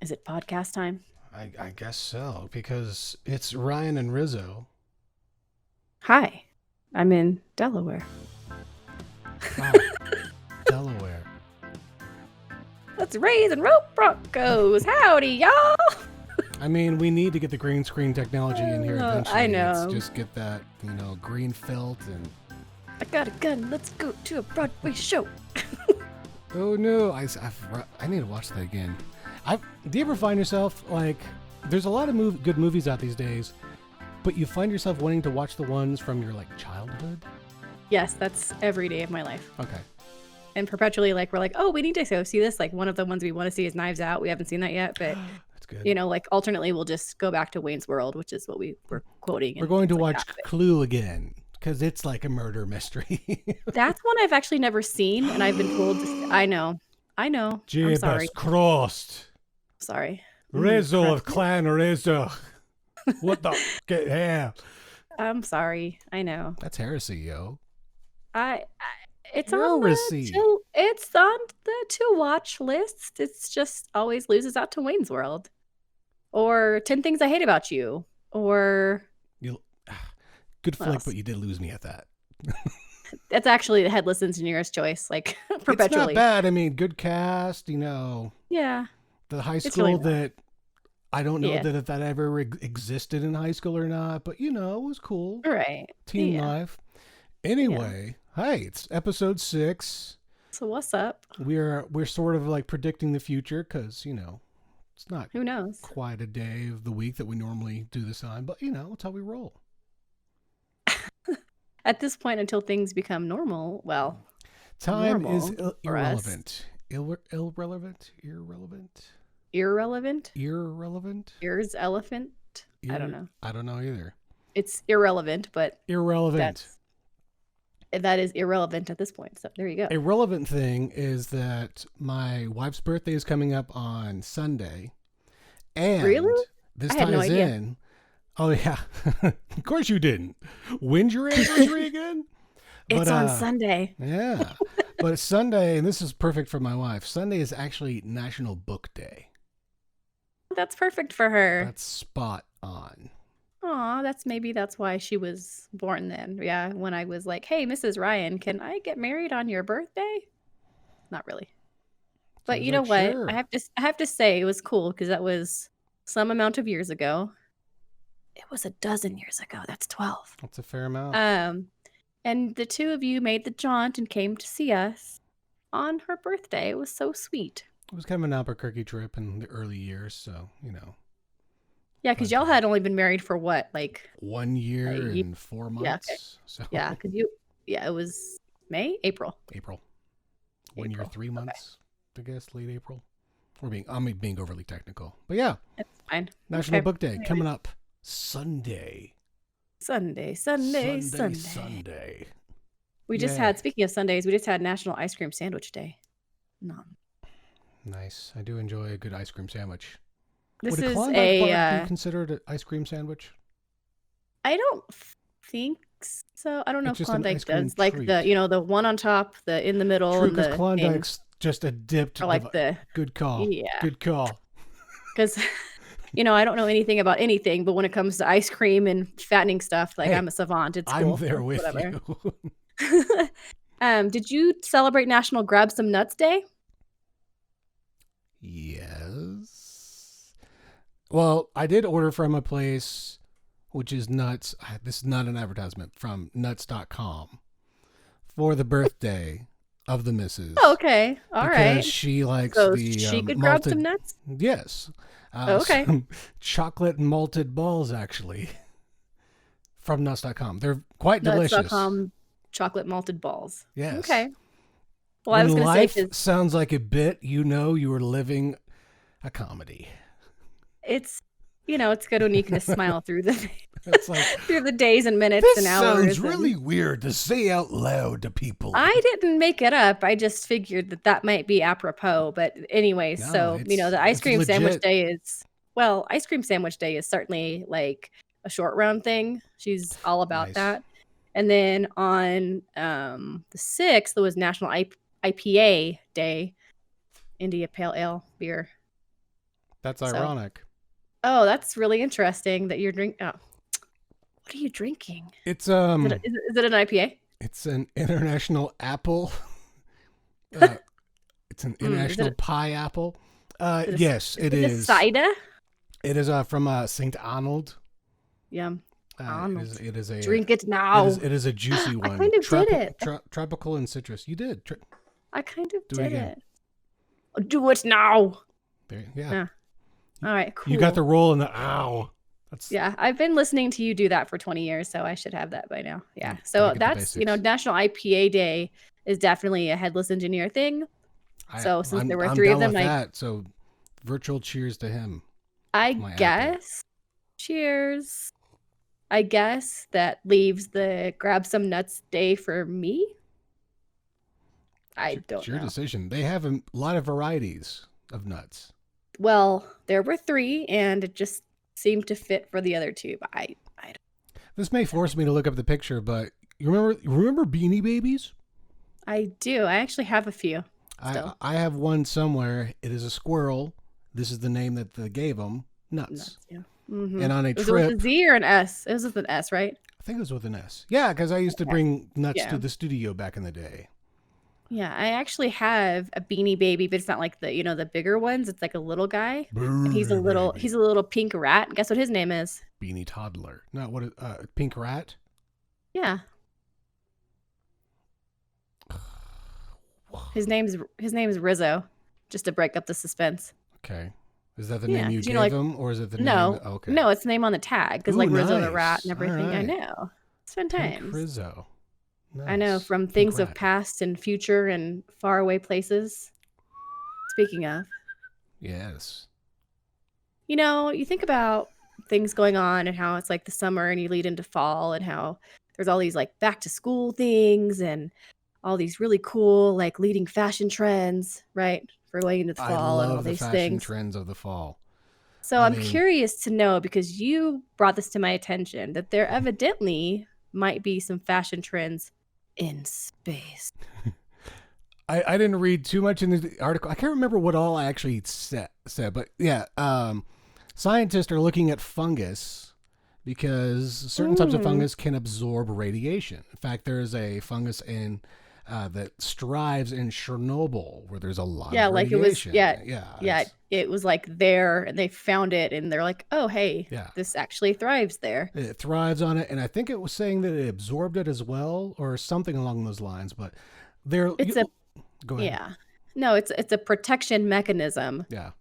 Is it podcast time? I guess so, because it's Ryan and Rizzo. Hi, I'm in Delaware. Oh, Delaware. Let's raise and rope Broncos. Howdy, y'all. I mean, we need to get the green screen technology in here eventually. I know. Let's just get that, green felt and... I got a gun. Let's go to a Broadway show. Oh, no. I need to watch that again. Do you ever find yourself, there's a lot of good movies out these days, but you find yourself wanting to watch the ones from your, childhood? Yes, that's every day of my life. Okay. And perpetually, we're like, oh, we need to go see this. One of the ones we want to see is Knives Out. We haven't seen that yet, but... That's good. Alternately, we'll just go back to Wayne's World, which is what we were quoting. We're going to watch Clue again, because it's like a murder mystery. That's one I've actually never seen, and I've been told to... I know. I'm sorry. Crossed. Sorry. Rizzo of Clan Rizzo. What the... Get here. I'm sorry. I know. That's heresy, yo. It's heresy. It's on the to watch list. It's just always loses out to Wayne's World, or 10 Things I Hate About You, or good flick, but you did lose me at that. That's actually the Headless Engineer's choice, perpetually. It's not bad. I mean, good cast. Yeah. The high school really that I don't know that if that ever existed in high school or not, but it was cool. Right. Teen life. Anyway, hey, it's episode 6. So what's up? We're sort of predicting the future because it's not who knows quite a day of the week that we normally do this on, but it's how we roll. At this point, until things become normal, time is irrelevant. Irrelevant. Ears elephant. I don't know. I don't know either. It's irrelevant, but irrelevant. That is irrelevant at this point. So there you go. A relevant thing is that my wife's birthday is coming up on Sunday. And really? This ties in. Oh, yeah. Of course you didn't. When's your anniversary again? It's on Sunday. Yeah. But Sunday, and this is perfect for my wife, Sunday is actually National Book Day. That's perfect for her. That's spot on. Aw, that's why she was born then. Yeah, when I was like, hey, Mrs. Ryan, can I get married on your birthday? Not really. But you know what? Sure. I have to say it was cool because that was some amount of years ago. It was a dozen years ago. That's 12. That's a fair amount. And the two of you made the jaunt and came to see us on her birthday. It was so sweet. It was kind of an Albuquerque trip in the early years, so, Yeah, because y'all had only been married for what, 1 year and 4 months. Yeah, okay. So. Yeah, because it was April. 1 year, 3 months, I guess, late April. I'm being overly technical, but yeah. That's fine. National Book Day coming up Sunday. Sunday. We just had, speaking of Sundays, we just had National Ice Cream Sandwich Day. Nice. I do enjoy a good ice cream sandwich. Would a Klondike bar be considered an ice cream sandwich? I don't think so. I don't know if Klondike does. Treat. The one on top, the in the middle. True, because Klondike's just a dipped. Good call. Yeah. Good call. Because, I don't know anything about anything, but when it comes to ice cream and fattening stuff, I'm a savant. It's cool. I'm there with you. Did you celebrate National Grab Some Nuts Day? Yes. Well, I did order from a place, which is Nuts. This is not an advertisement, from nuts.com for the birthday of the missus. Oh, okay. All right. Because she likes she could grab some nuts? Yes. Okay. Some chocolate malted balls, actually, from nuts.com. They're quite delicious. Nuts.com chocolate malted balls. Yes. Okay. Well, I was going to say, sounds like a bit, you were living a comedy. It's, it's good when you can smile through the through the days and minutes and hours. This sounds really weird to say out loud to people. I didn't make it up. I just figured that might be apropos. But anyway, the ice cream sandwich day is, ice cream sandwich day is certainly a short round thing. She's all about that. And then on the 6th, there was National IPA Day, India Pale Ale beer. That's ironic. Oh, that's really interesting that you're drinking. Oh, what are you drinking? It's is it an IPA? It's an international apple. It's an international pie apple. Yes, it is. Cider? It is from St. Arnold. Yum. It is a drink it now. It is a juicy one. I kind of did it. Tropical and citrus. You did. I kind of did it. Do it now. Yeah. All right, cool. You got the roll in the ow. Yeah, I've been listening to you do that for 20 years, so I should have that by now. Yeah. So that's, National IPA Day is definitely a headless engineer thing. So since there were 3 of them, so virtual cheers to him. I guess. Cheers. I guess that leaves the grab some nuts day for me. I don't know. It's your decision. They have a lot of varieties of nuts. Well, there were 3, and it just seemed to fit for the other 2, but I don't. This may force me to look up the picture, but you remember Beanie Babies? I do. I actually have a few. I have one somewhere. It is a squirrel. This is the name that they gave them. Nuts. Yeah. Mm-hmm. And on a trip. Was it with a Z or an S? It was with an S, right? I think it was with an S. Yeah, because I used to bring nuts to the studio back in the day. Yeah, I actually have a Beanie Baby, but it's not like the the bigger ones. It's like a little guy. And he's a little pink rat. And guess what his name is? Beanie Toddler. No, Pink Rat? Yeah. His name's Rizzo, just to break up the suspense. Okay. Is that the name you gave him, or is it the name? No, no, it's the name on the tag because Rizzo the rat and everything. Right. I know. It's fun times. Pink Rizzo. Nice. I know, from things of past and future and faraway places. Speaking of. Yes. You think about things going on and how it's like the summer and you lead into fall and how there's all these like back to school things and all these really cool like leading fashion trends, right? For going into the fall and all these things. I love the fashion trends of the fall. So I'm curious to know, because you brought this to my attention, that there evidently might be some fashion trends in space. I didn't read too much in the article. I can't remember what all I actually said, but yeah, scientists are looking at fungus because certain types of fungus can absorb radiation. In fact, there is a fungus that strives in Chernobyl where there's a lot of radiation. It was like there, and they found it, and they're like, oh, hey, this actually thrives there. It thrives on it, and I think it was saying that it absorbed it as well, or something along those lines. But go ahead. Yeah, no, it's a protection mechanism. Yeah.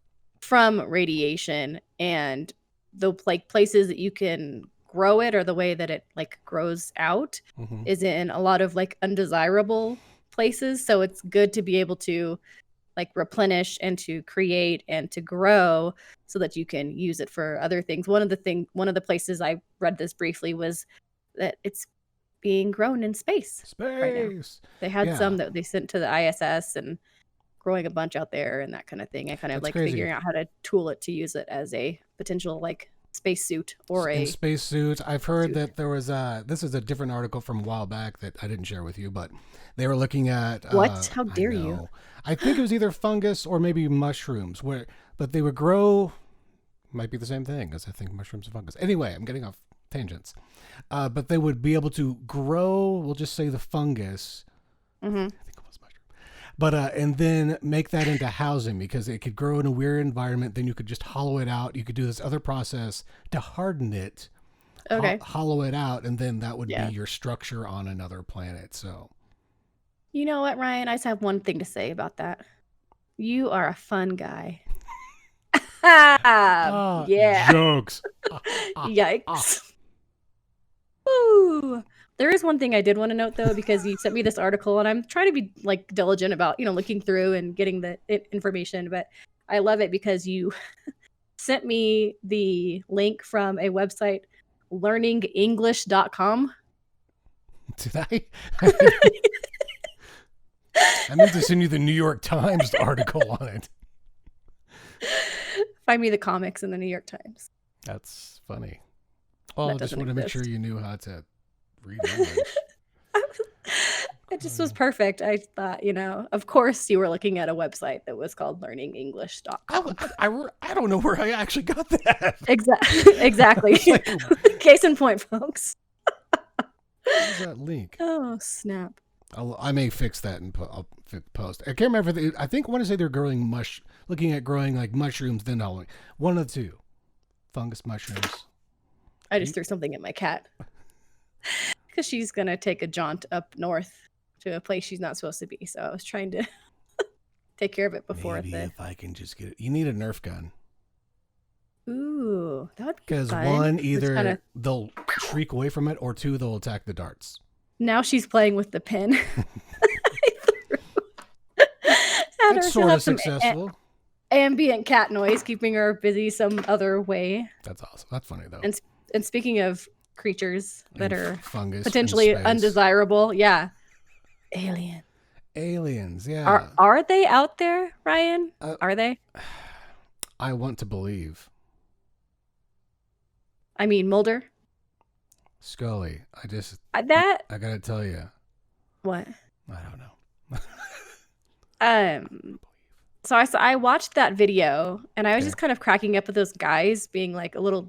From radiation, and the like places that you can grow it, or the way that it like grows out is in a lot of like undesirable places. So it's good to be able to like replenish and to create and to grow so that you can use it for other things. One of the places I read this briefly was that it's being grown in space. Right now. They had some that they sent to the ISS and growing a bunch out there and that kind of thing. I kind of like figuring out how to tool it to use it as a potential like spacesuit or a spacesuit. I've heard that there was this is a different article from a while back that I didn't share with you, but they were looking at what? How dare you? I think it was either fungus or maybe mushrooms, but they would grow. Might be the same thing, because I think mushrooms and fungus. Anyway, I'm getting off tangents. But they would be able to grow. We'll just say the fungus. I think it was mushroom. But and then make that into housing, because it could grow in a weird environment. Then you could just hollow it out. You could do this other process to harden it. Okay. Hollow it out, and then that would be your structure on another planet. So. You know what, Ryan? I just have one thing to say about that. You are a fun guy. Yeah. Jokes. Yikes. Ooh. There is one thing I did want to note, though, because you sent me this article, and I'm trying to be like diligent about, looking through and getting the information. But I love it because you sent me the link from a website, learningenglish.com. Did I? I meant to send you the New York Times article on it. Find me the comics in the New York Times. That's funny. Oh, I just want to make sure you knew how to read English. It just was perfect. I thought, of course you were looking at a website that was called learningenglish.com. I don't know where I actually got that. Exactly. Like, case in point, folks. Where's that link? Oh, snap. I may fix that and I'll post. I can't remember. I think I want to say they're looking at growing like mushrooms. Then Halloween. One of the two. Fungus mushrooms. I just threw something at my cat. Because she's going to take a jaunt up north to a place she's not supposed to be. So I was trying to take care of it before. Maybe if I can just get it. You need a Nerf gun. Ooh, that would be because one, either they'll shriek away from it, or two, they'll attack the darts. Now she's playing with the pin. That's sort of successful. Ambient cat noise keeping her busy some other way. That's awesome. That's funny though. And speaking of creatures that are fungus potentially undesirable, yeah, aliens, yeah. Are they out there, Ryan? Are they? I want to believe. I mean, Mulder, Scully. I gotta tell you. What? I don't know. So I watched that video and I was just kind of cracking up at those guys being like a little.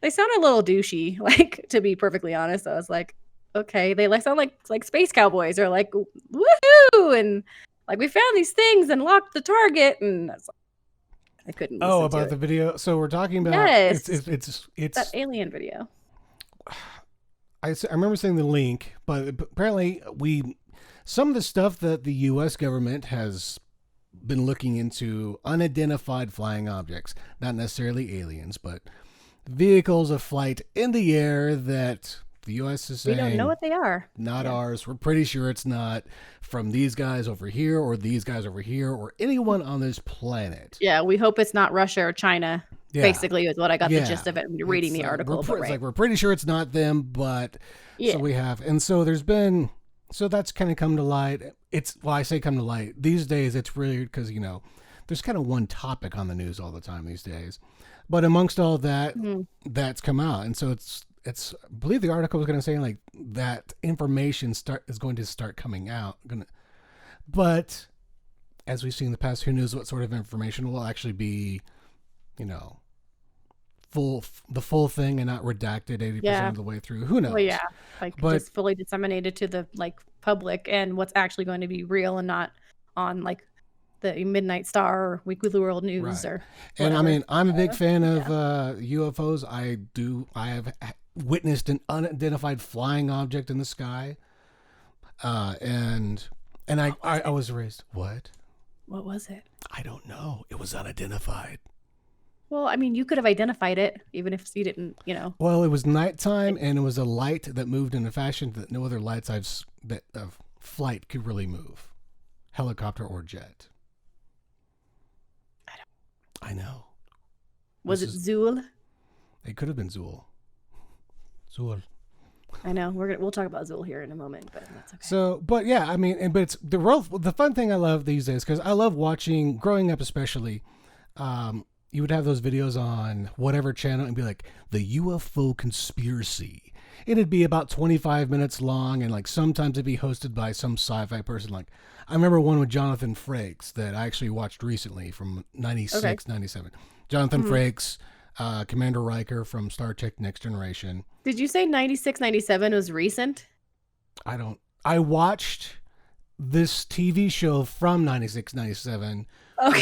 They sound a little douchey, like, to be perfectly honest. I was like, okay, they sound like space cowboys, or like woohoo, and like we found these things and locked the target, and I was like, I couldn't. About the video. So we're talking about it's that alien video. I remember seeing the link, but apparently some of the stuff that the U.S. government has been looking into, unidentified flying objects, not necessarily aliens, but vehicles of flight in the air that the U.S. is saying, we don't know what they are. Not ours. We're pretty sure it's not from these guys over here or these guys over here or anyone on this planet. Yeah, we hope it's not Russia or China. Yeah. Basically, is what I got the gist of it reading the article. It's like we're pretty sure it's not them, but so we have, and so that's kind of come to light. I say come to light these days. It's weird because there's kind of one topic on the news all the time these days, but amongst all that, that's come out, and so it's. I believe the article was going to say like that information is going to start coming out. But as we've seen in the past, who knows what sort of information will actually be, the full thing and not redacted 80% of the way through. Who knows? Well, just fully disseminated to the public, and what's actually going to be real and not on the Midnight Star or Weekly World News or whatever. And I mean, I'm a big fan of UFOs. I have witnessed an unidentified flying object in the sky, and I was raised. What was it? I don't know. It was unidentified. Well, I mean, you could have identified it even if you didn't, Well, it was nighttime, and it was a light that moved in a fashion that no other lights of flight could really move, helicopter or jet. I know. Was it Zool? It could have been Zool. I know. We'll talk about Zool here in a moment, but that's okay. So, but yeah, I mean, but it's the fun thing I love these days, because I love watching, growing up especially, you would have those videos on whatever channel and be like, the UFO conspiracy. It'd be about 25 minutes long, and sometimes it'd be hosted by some sci-fi person. I remember one with Jonathan Frakes that I actually watched recently from 96, 97. Jonathan Frakes, Commander Riker from Star Trek Next Generation. Did you say 96, 97 was recent? I watched this TV show from 96, 97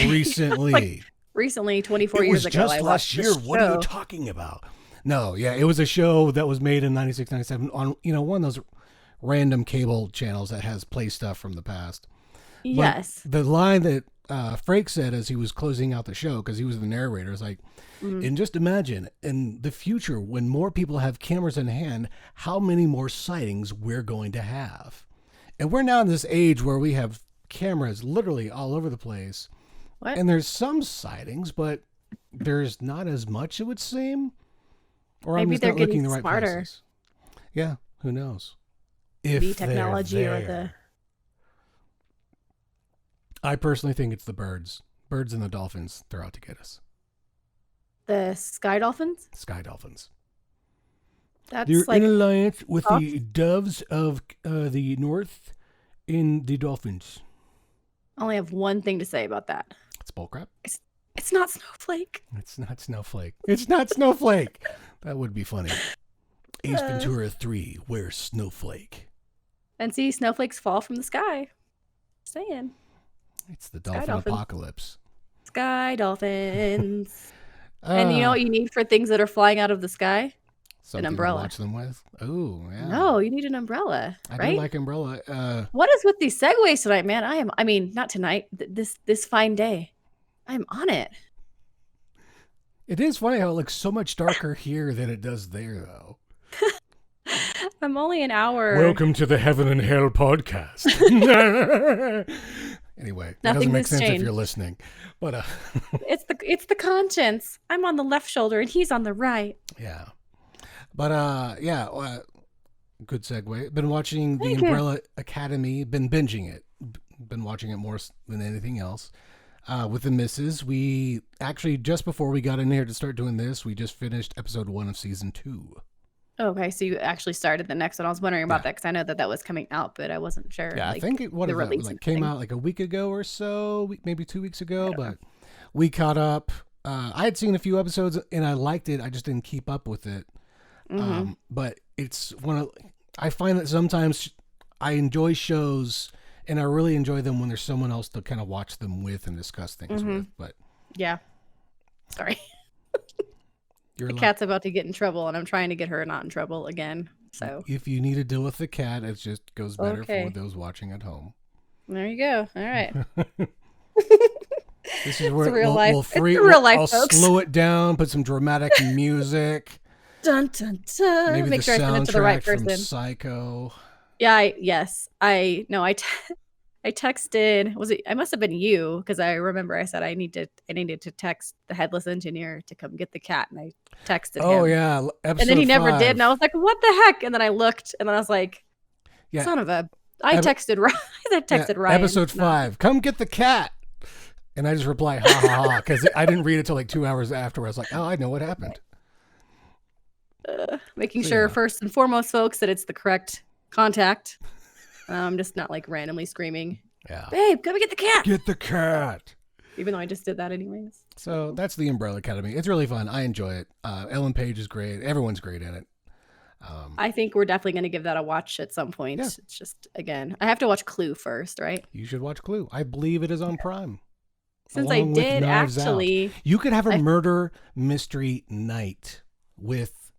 recently. Recently, 24 years ago. It was just last year. What are you talking about? No, yeah, it was a show that was made in 96, 97 on, one of those random cable channels that has play stuff from the past. Yes. But the line that Frakes said as he was closing out the show, because he was the narrator, is and just imagine in the future when more people have cameras in hand, how many more sightings we're going to have. And we're now in this age where we have cameras literally all over the place. What? And there's some sightings, but there's not as much, it would seem. Or maybe I'm just they're not getting looking the right smarter. places. Yeah, who knows? Maybe technology or the... I personally think it's the birds. Birds and the dolphins, they're out to get us. The sky dolphins? Sky dolphins. That's they're in alliance with the doves of the north in the dolphins. I only have one thing to say about that. It's bullcrap. It's not Snowflake. It's not Snowflake. It's not Snowflake. That would be funny. Ace Ventura 3, where's Snowflake? And see, snowflakes fall from the sky. Just saying. It's the dolphin apocalypse. Sky dolphins. And you know what you need for things that are flying out of the sky? An umbrella. To watch them with? Oh, yeah. No, you need an umbrella, right? I do like umbrella. What is with these segues tonight, man? I mean, not tonight. This fine day. I'm on it. It is funny how it looks so much darker here than it does there, though. I'm only an hour. Welcome to the Heaven and Hell podcast. Anyway, that doesn't make sense if you're listening. But it's the conscience. I'm on the left shoulder and he's on the right. Yeah. But good segue. Been watching the Umbrella Academy. Been binging it. Been watching it more than anything else. With the missus, we actually, just before we got in here to start doing this, we just finished episode 1 of season 2. Okay, so you actually started the next one. I was wondering about that because I know that was coming out, but I wasn't sure. Yeah, I think it came out like a week ago or so, maybe 2 weeks ago, but we caught up. I had seen a few episodes and I liked it. I just didn't keep up with it. Mm-hmm. But it's I find that sometimes I enjoy shows and I really enjoy them when there's someone else to kind of watch them with and discuss things with. But yeah, sorry. The cat's about to get in trouble, and I'm trying to get her not in trouble again. So if you need to deal with the cat, it just goes better for those watching at home. There you go. All right. This is where real life. I'll slow it down, put some dramatic music. Dun dun dun. Maybe make sure I send it to the right person. From Psycho. Yeah. I texted. I must have been you because I remember I said I needed to text the headless engineer to come get the cat, and I texted him. Oh yeah, and then he never did, and I was like, "What the heck?" And then I looked, and then I was like, "Son of a!" I texted Ryan. Episode 5, come get the cat, and I just replied, "Ha ha ha," because I didn't read it till like 2 hours after. I was like, "Oh, I know what happened." Making sure first and foremost, folks, that it's the correct contact. I'm just not like randomly screaming, "Yeah, babe, come get the cat." Get the cat. Even though I just did that anyways. So that's the Umbrella Academy. It's really fun. I enjoy it. Ellen Page is great. Everyone's great in it. I think we're definitely going to give that a watch at some point. Yeah. It's just, again, I have to watch Clue first, right? You should watch Clue. I believe it is on Prime. Since I did actually. You could have a murder mystery night with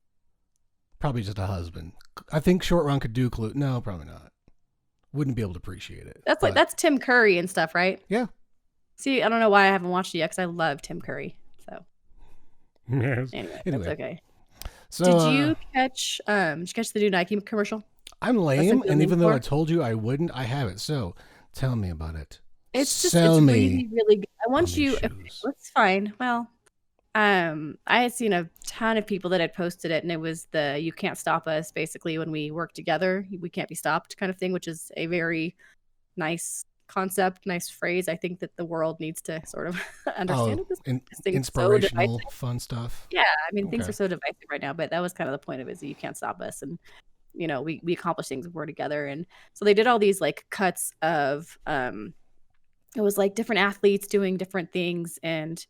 probably just a husband. I think Short Run could do Clue. No, probably not. Wouldn't be able to appreciate it. That's Tim Curry and stuff, right? Yeah. See, I don't know why I haven't watched it yet because I love Tim Curry. So anyway, that's okay. So did you catch the new Nike commercial? I'm lame, and even though I told you I wouldn't, I have it. So tell me about it. It's really, really good. I want you. It's fine. Well, I had seen a ton of people that had posted it, and it was the "You can't stop us." Basically, when we work together, we can't be stopped, kind of thing, which is a very nice concept, nice phrase. I think that the world needs to sort of understand inspirational, fun stuff. Yeah, I mean, things are so divisive right now, but that was kind of the point of it, is that you can't stop us, and you know, we accomplish things if we're together. And so they did all these like cuts of it was like different athletes doing different things, and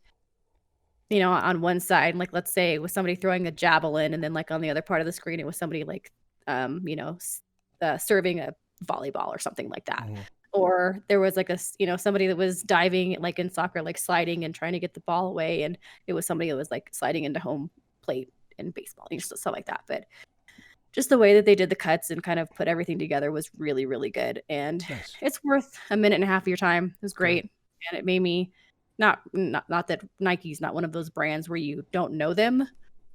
you know, on one side, like let's say it was somebody throwing a javelin, and then like on the other part of the screen it was somebody like serving a volleyball or something like that. Or there was like somebody that was diving, like in soccer, like sliding and trying to get the ball away, and it was somebody that was like sliding into home plate in baseball, stuff like that. But just the way that they did the cuts and kind of put everything together was really, really good. And it's worth a minute and a half of your time. It was great. And it made me not that Nike's not one of those brands where you don't know them,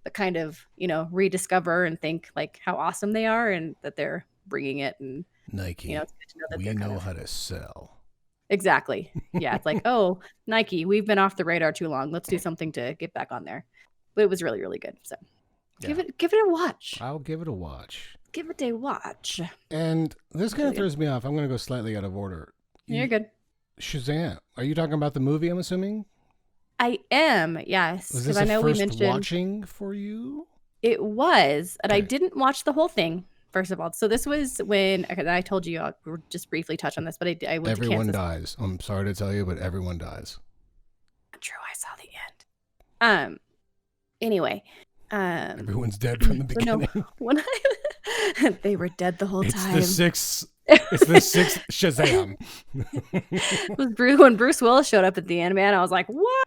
but kind of, rediscover and think like how awesome they are and that they're bringing it. And Nike, it's good to know that we know how to sell. Exactly. Yeah. It's like, oh, Nike, we've been off the radar too long. Let's do something to get back on there. But it was really, really good. So give it a watch. I'll give it a watch. Give it a watch. And this kind of throws me off. I'm going to go slightly out of order. You're good. Shazam. Are you talking about the movie, I'm assuming? I am, yes. Was this I know first we mentioned watching for you? It was. And I didn't watch the whole thing first of all. So this was when I told you I'll just briefly touch on this, but I went to Kansas. Everyone dies. I'm sorry to tell you, but everyone dies. True, I saw the end. Anyway, everyone's dead from the beginning. No, when they were dead the whole time. It's the sixth Shazam. It was when Bruce Willis showed up at the end, man. I was like, what?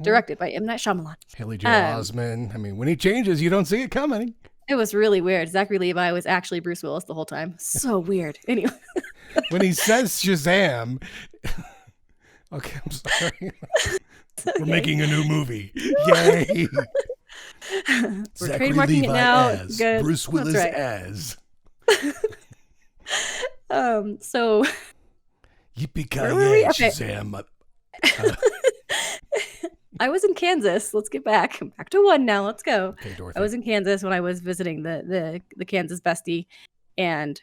Directed by M. Night Shyamalan. Haley Joel Osment. I mean, when he changes, you don't see it coming. It was really weird. Zachary Levi was actually Bruce Willis the whole time. So weird. Anyway. When he says Shazam. Okay, I'm sorry. We're making a new movie. Yay. We're trademarking it now. As good. Bruce Willis as. So. Yippee-ki-yay, Shazam. I was in Kansas. Let's get back to one now. Let's go. Okay, Dorothy. I was in Kansas when I was visiting the Kansas bestie, and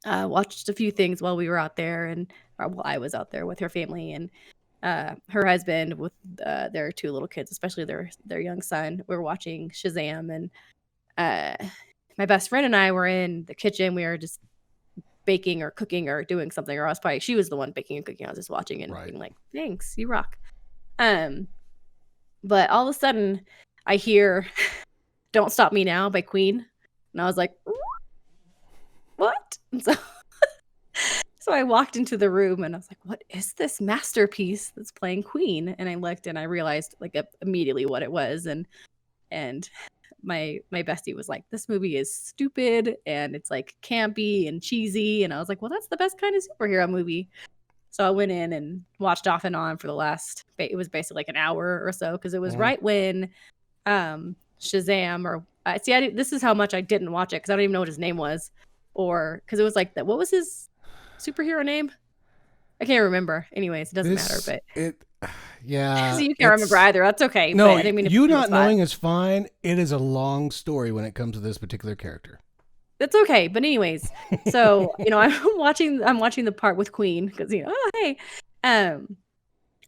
watched a few things while we were out there, and while I was out there with her family and her husband with their two little kids, especially their young son. We were watching Shazam, and my best friend and I were in the kitchen. We were just baking or cooking or doing something, or she was the one baking and cooking. I was just watching and being like, thanks, you rock. But all of a sudden I hear Don't Stop Me Now by Queen, and I was like, what? And so I walked into the room and I was like, what is this masterpiece that's playing Queen? And I looked and I realized like immediately what it was, and my bestie was like, this movie is stupid and it's like campy and cheesy, and I was like, well, that's the best kind of superhero movie. So I went in and watched off and on for it was basically like an hour or so, because it was right when Shazam, this is how much I didn't watch it, because I don't even know what his name was, or because it was like that. What was his superhero name? I can't remember. Anyways, it doesn't matter. But yeah, so you can't remember either. That's okay. No, but I didn't mean you not knowing is fine. It is a long story when it comes to this particular character. That's okay. But anyways, so, I'm watching the part with Queen because, oh, hey.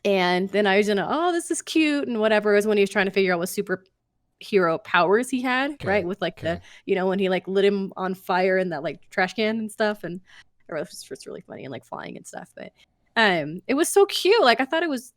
And then I was this is cute and whatever. It was when he was trying to figure out what superhero powers he had, right? With like the, when he like lit him on fire in that like trash can and stuff. And it was just really funny and like flying and stuff. But it was so cute. Like I thought it was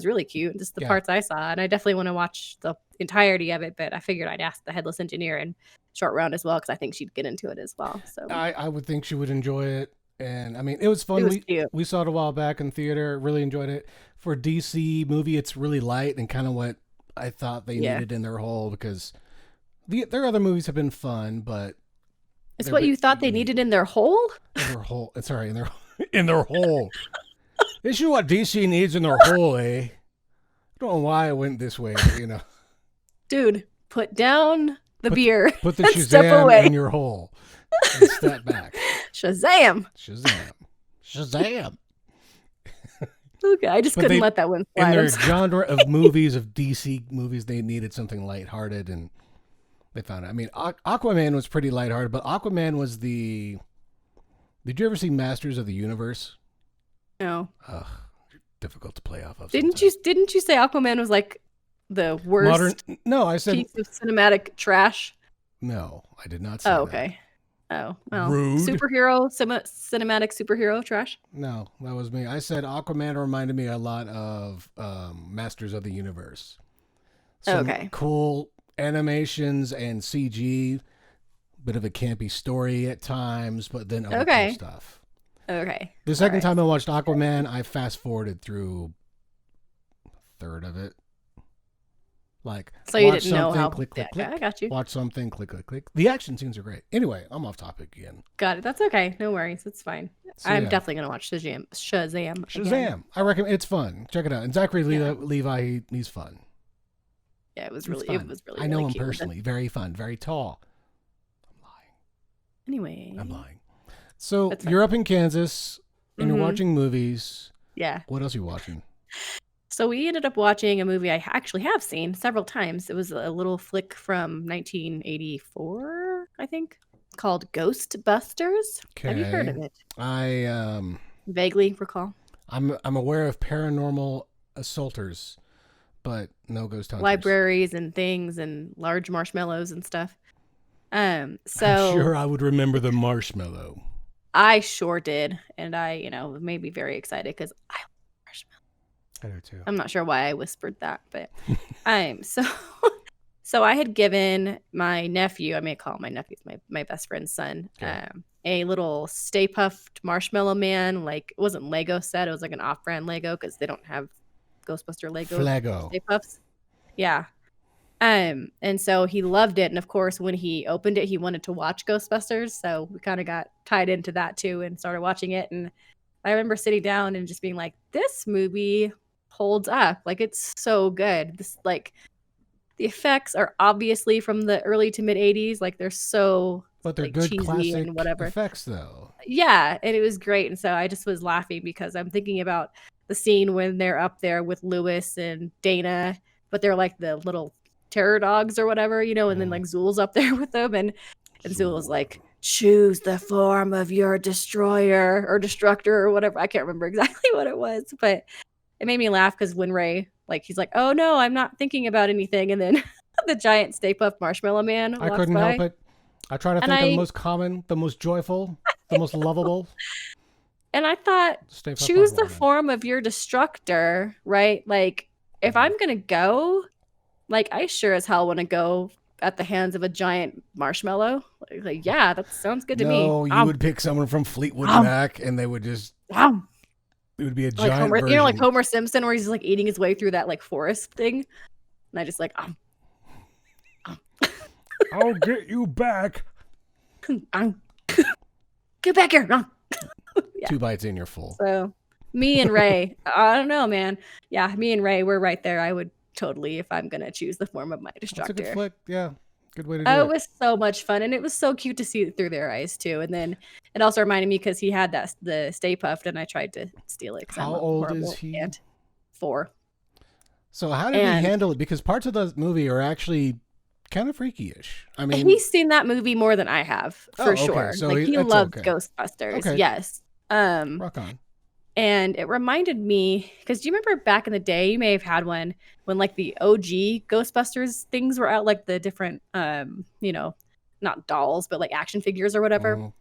really cute. Just the parts I saw. And I definitely want to watch the entirety of it. But I figured I'd ask the headless engineer and Short Round as well, because I think she'd get into it as well. So I would think she would enjoy it. And I mean, it was fun. We saw it a while back in theater. Really enjoyed it. For a DC movie, it's really light and kind of what I thought they needed in their whole, because their other movies have been fun, but it's what you thought they needed in their whole? In their whole. Sorry, in their whole. This is what DC needs in their whole, eh? I don't know why I went this way, but, Dude, put down the beer. Put the Shazam in your hole and step back. Shazam. Okay, I just couldn't let that one slide. In their genre of movies, of DC movies, they needed something lighthearted, and they found it. I mean, Aquaman was pretty lighthearted, but Aquaman was Did you ever see Masters of the Universe? No. Difficult to play off of. Didn't you say Aquaman was like the worst I said piece of cinematic trash? No, I did not say that. Okay. Oh, well. Rude. Superhero, cinematic superhero trash? No, that was me. I said Aquaman reminded me a lot of Masters of the Universe. Some cool animations and CG, bit of a campy story at times, but then other cool stuff. Okay. The second time I watched Aquaman, I fast forwarded through a third of it. Like, so you didn't know how. Click, click, I got you. Watch something, click, click, click. The action scenes are great. Anyway, I'm off topic again. Got it. That's okay. No worries. It's fine. So, I'm definitely gonna watch Shazam. Again. I recommend. It's fun. Check it out. And Zachary Levi, he's fun. Yeah, it was really. I know him personally. Very fun. Very tall. I'm lying. Anyway, I'm lying. So you're up in Kansas and you're watching movies. Yeah. What else are you watching? So we ended up watching a movie I actually have seen several times. It was a little flick from 1984, I think, called Ghostbusters. Okay. Have you heard of it? I vaguely recall. I'm aware of paranormal assaulters, but no ghost hunters. Libraries and things and large marshmallows and stuff. So I'm sure I would remember the marshmallow. I sure did, and made me very excited because I love marshmallow. I do too. I'm not sure why I whispered that, but so so I had given my nephew, I may call him my nephew, my best friend's son, Okay. a little Stay Puffed Marshmallow Man. Like, it wasn't Lego set, it was like an off-brand Lego because they don't have Ghostbuster Lego Flago. Stay Puffs. Yeah. And so he loved it, and of course when he opened it he wanted to watch Ghostbusters, so we kind of got tied into that too and started watching it. And I remember sitting down and just being like, this movie holds up, like it's so good. This, like, the effects are obviously from the early to mid 80s, like they're so, but they're like, good cheesy classic and whatever effects though. Yeah, and it was great. And so I just was laughing because I'm thinking about the scene when they're up there with Lewis and Dana, but they're like the little terror dogs or whatever, and then like Zool's up there with them, and Zool's like, choose the form of your destroyer or destructor or whatever. I can't remember exactly what it was, but it made me laugh because when Ray, like, he's like, oh no, I'm not thinking about anything, and then the giant Stay Puft Marshmallow Man walks I couldn't by. help it. I try to think of the most common, the most joyful, the most lovable. And I thought, choose the form of your destructor, right? Like, if I'm going to go, like, I sure as hell want to go at the hands of a giant marshmallow. Like, yeah, that sounds good to me. No, you would pick someone from Fleetwood Mac, and they would just... It would be a giant Homer, version. like Homer Simpson, where he's like eating his way through that like forest thing. And I just like, I'll get you back. Get back here. Yeah. 2 bites in, you're full. So me and Ray, I don't know, man. Yeah, me and Ray, we're right there. I would totally, if I'm going to choose the form of my destructor. That's a good flick. Yeah. Good way to do it. It was so much fun, and it was so cute to see it through their eyes too. And then it also reminded me because he had the Stay Puffed, and I tried to steal it. How old is he? 4. So how did he handle it? Because parts of the movie are actually kind of freaky-ish. I mean, he's seen that movie more than I have, for sure. So like, he loved Ghostbusters. Okay. Yes. Rock on. And it reminded me, because do you remember back in the day, you may have had one when like the OG Ghostbusters things were out, like the different, not dolls, but like action figures or whatever. Oh.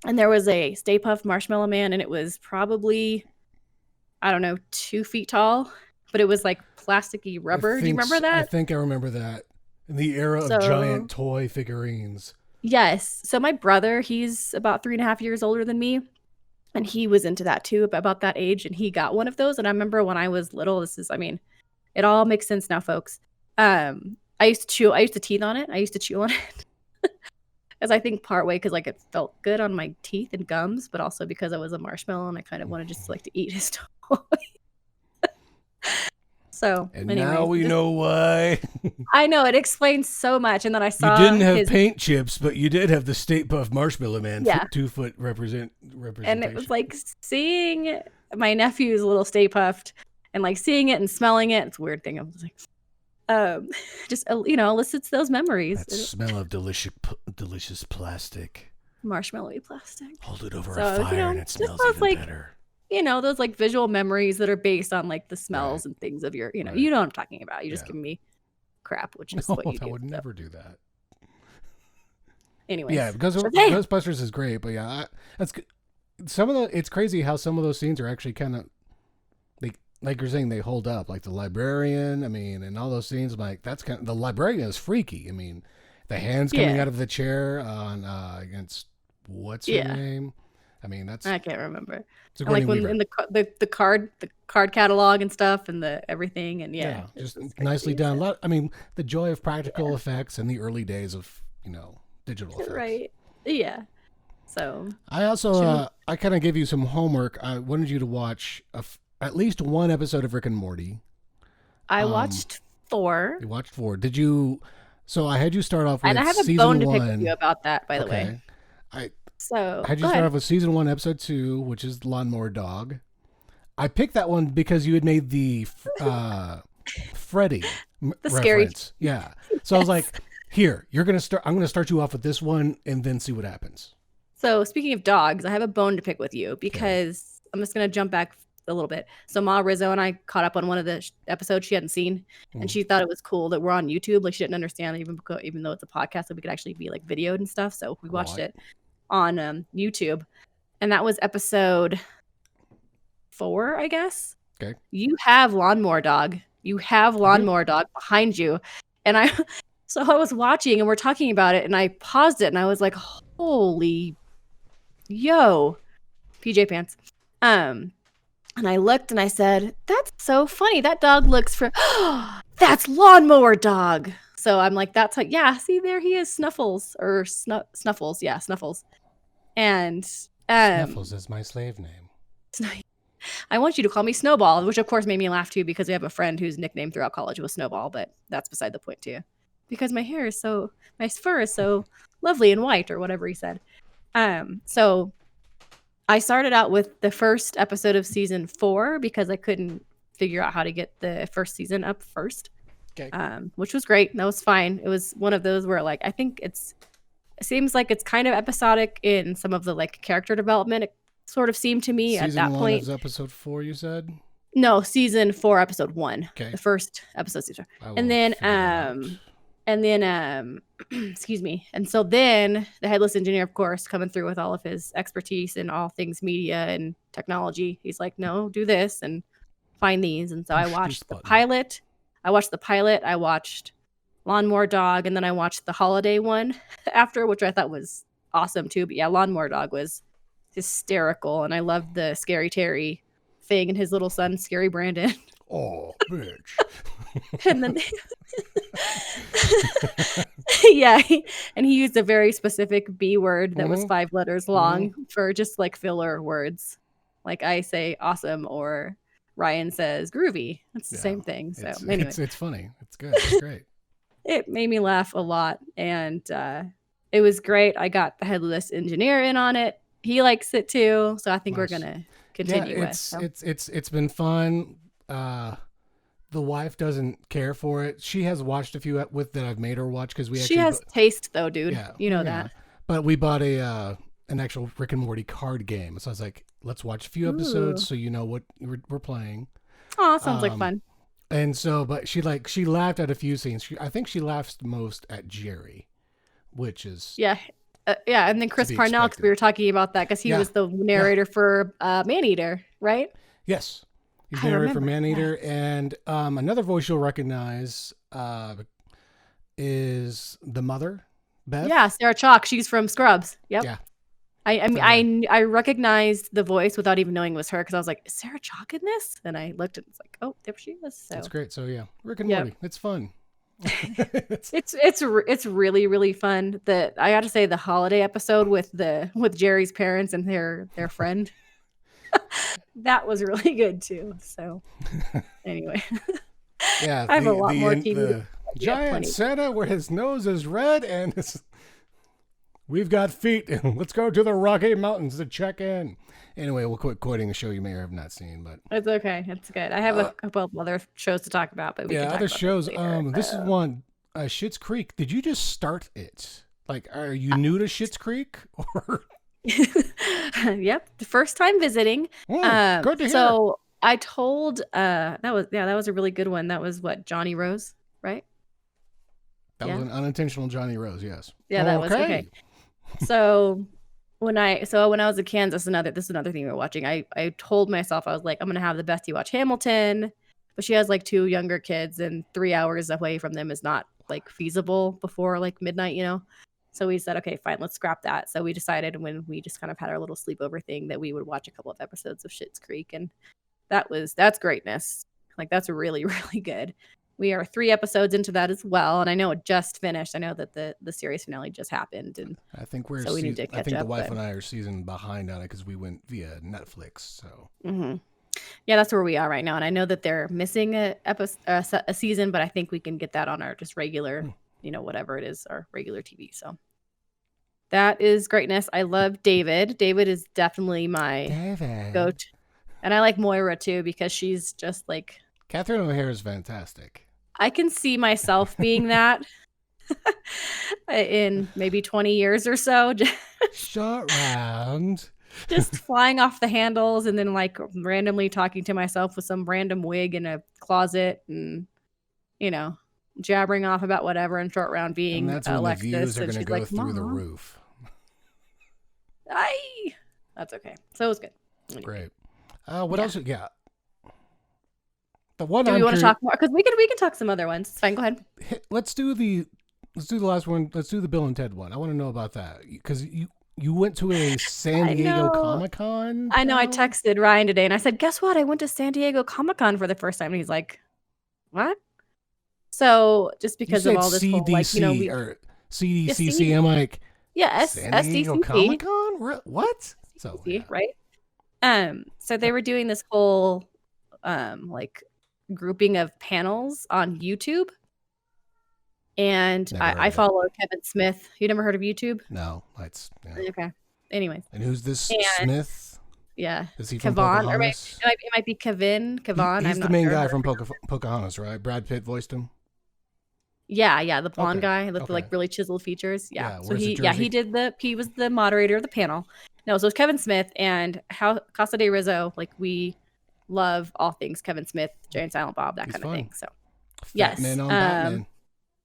And there was a Stay Puft Marshmallow Man, and it was probably, I don't know, 2 feet tall, but it was like plasticky rubber. Do you remember that? I think I remember that. In the era of giant toy figurines. Yes. So my brother, he's about 3.5 years older than me. And he was into that too, about that age. And he got one of those. And I remember when I was little, it all makes sense now, folks. I used to teeth on it. I used to chew on it. As I think partway because like it felt good on my teeth and gums, but also because I was a marshmallow and I kind of wanted just like to eat his toy. So, and anyways, now we know why. I know, it explains so much. And then I saw you didn't have paint chips, but you did have the Stay Puft Marshmallow Man. Yeah. 2-foot representation. And it was like seeing my nephew's little Stay Puft and like seeing it and smelling it. It's a weird thing. I was like, just elicits those memories. That smell of delicious plastic, marshmallowy plastic. Hold it over a fire and it smells even like, better. Those like visual memories that are based on like the smells and things of your, you know what I'm talking about. You just give me crap, which is what you do. I would never do that. Anyways. Yeah, because Ghostbusters is great, but yeah, that's good. It's crazy how some of those scenes are actually kind of like you're saying, they hold up. Like the librarian, and all those scenes, like that's kind of, the librarian is freaky. The hands coming out of the chair on against what's her name? That's I can't remember. And like when in the card catalog and stuff and the everything and just nicely done. A lot. The joy of practical effects in the early days of digital effects. Right. Yeah. So I also I kind of gave you some homework. I wanted you to watch at least one episode of Rick and Morty. I watched 4. You watched 4. Did you? So I had you start off with and I have a bone to pick with you about that, by the way. So had you start off with season 1, episode 2, which is Lawnmower Dog. I picked that one because you had made the Freddy reference. Scary. Yeah. So I was like, here, I'm going to start you off with this one and then see what happens. So speaking of dogs, I have a bone to pick with you because I'm just going to jump back a little bit. So Ma Rizzo and I caught up on one of the episodes she hadn't seen, and she thought it was cool that we're on YouTube. Like she didn't understand that even though it's a podcast, that we could actually be like videoed and stuff. So we watched it on YouTube, and that was episode 4, I guess. Okay. You have Lawnmower Dog. You have Lawnmower Dog behind you, and so I was watching and we're talking about it, and I paused it and I was like, holy, yo, PJ pants. And I looked and I said, that's so funny. That dog looks that's Lawnmower Dog. So I'm like, that's like, yeah, see, there he is, Snuffles, or Snuffles. Yeah, Snuffles. And Snuffles is my slave name. I want you to call me Snowball, which of course made me laugh too, because we have a friend whose nickname throughout college was Snowball, but that's beside the point too. Because my fur is so lovely and white, or whatever he said. So I started out with the first episode of season 4 because I couldn't figure out how to get the first season up first. Okay. Which was great. That was fine. It was one of those where like I think it seems like it's kind of episodic in some of the like character development. It sort of seemed to me at that point. Season 1 is episode 4, you said? No, season 4, episode 1. Okay. The first episode season. And then excuse me. And so then the headless engineer, of course, coming through with all of his expertise in all things media and technology. He's like, no, do this and find these. And so I watched the pilot. I watched Lawnmower Dog, and then I watched the holiday one after, which I thought was awesome too. But yeah, Lawnmower Dog was hysterical, and I loved the Scary Terry thing and his little son, Scary Brandon. Oh, bitch. And then yeah, and he used a very specific B word that was 5 letters long for just like filler words. Like I say awesome, or Ryan says groovy. It's the same thing. So anyway, it's funny. It's good. It's great. It made me laugh a lot, and it was great. I got the headless engineer in on it. He likes it too, so I think we're gonna continue with. So. It's been fun. The wife doesn't care for it. She has watched a few that I've made her watch because she has taste though, dude. Yeah, you know that. But we bought an actual Rick and Morty card game, so I was like, let's watch a few episodes so you know what we're playing. Oh, sounds like fun. And so, but she laughed at a few scenes. I think she laughs most at Jerry, which is and then Chris Parnell, because we were talking about that because he was the narrator for Maneater, right? Yes. He's narrated for Maneater, and another voice you'll recognize is the mother, Beth. Yeah, Sarah Chalk. She's from Scrubs. Yep. Yeah. I recognized the voice without even knowing it was her because I was like, is Sarah Chalk in this? And I looked and it's like, oh, there she is. So that's great. So yeah, Rick and Morty. It's fun. it's really, really fun. I got to say the holiday episode with Jerry's parents and their friend. That was really good too. So anyway, yeah, I have a lot more TV. The giant Santa where his nose is red and we've got feet, and let's go to the Rocky Mountains to check in. Anyway, we'll quit quoting a show you may or have not seen, but it's okay. It's good. I have a couple of other shows to talk about, but we can talk other about shows. Later. This is one, Schitt's Creek. Did you just start it? Like, are you new to Schitt's Creek or? Yep, the first time visiting. Good to hear. So I told that was a really good one. That was what, Johnny Rose, right? That was an unintentional Johnny Rose, yes. Yeah, that was okay. So when I was in Kansas, this is another thing we were watching. I told myself, I was like, I'm gonna have the Bestie watch Hamilton, but she has like 2 younger kids, and 3 hours away from them is not like feasible before like midnight, you know. So we said, okay, fine, let's scrap that. So we decided when we just kind of had our little sleepover thing that we would watch a couple of episodes of Schitt's Creek, and that's greatness. Like that's really, really good. We are 3 episodes into that as well, and I know it just finished. I know that the series finale just happened, and I think we need to catch up. I think the wife and I are season behind on it because we went via Netflix. So yeah, that's where we are right now, and I know that they're missing a season, but I think we can get that on our just regular, whatever it is, our regular TV. So that is greatness. I love David. David is definitely my goat, and I like Moira too because she's just like Catherine O'Hara is fantastic. I can see myself being that in maybe 20 years or so. Short round. just flying off the handles and then like randomly talking to myself with some random wig in a closet and, you know, jabbering off about whatever in Short Round being and that's when Alexis. the views are going to go like, through the roof. That's okay. So it was good. Anyway. Great. What else? Yeah. The one. Do we want to talk more? Because we can talk some other ones. It's fine. Go ahead. Let's do the last one. Let's do the Bill and Ted one. I want to know about that because you went to a San Diego Comic-Con. I know. I texted Ryan today and I said, "Guess what? I went to San Diego Comic-Con for the first time." And he's like, "What?" So just because of all this CDC, whole, like, you know, or CDCC, I'm like, San Diego Comic-Con? What? So yeah. Right. So they were doing this whole like grouping of panels on YouTube. And I follow Kevin Smith. You never heard of YouTube? No. Okay. Anyways. And who's this Smith? Yeah. Is he from Pocahontas? It might be Kevin. He's the main guy from Pocahontas, right? Brad Pitt voiced him? Yeah, the blonde guy with the like really chiseled features. Yeah. So he was the moderator of the panel. No, so it's Kevin Smith and Casa de Rizzo. Like, we love all things Kevin Smith, Jay and Silent Bob, that kind of thing. So Fat Man on Batman.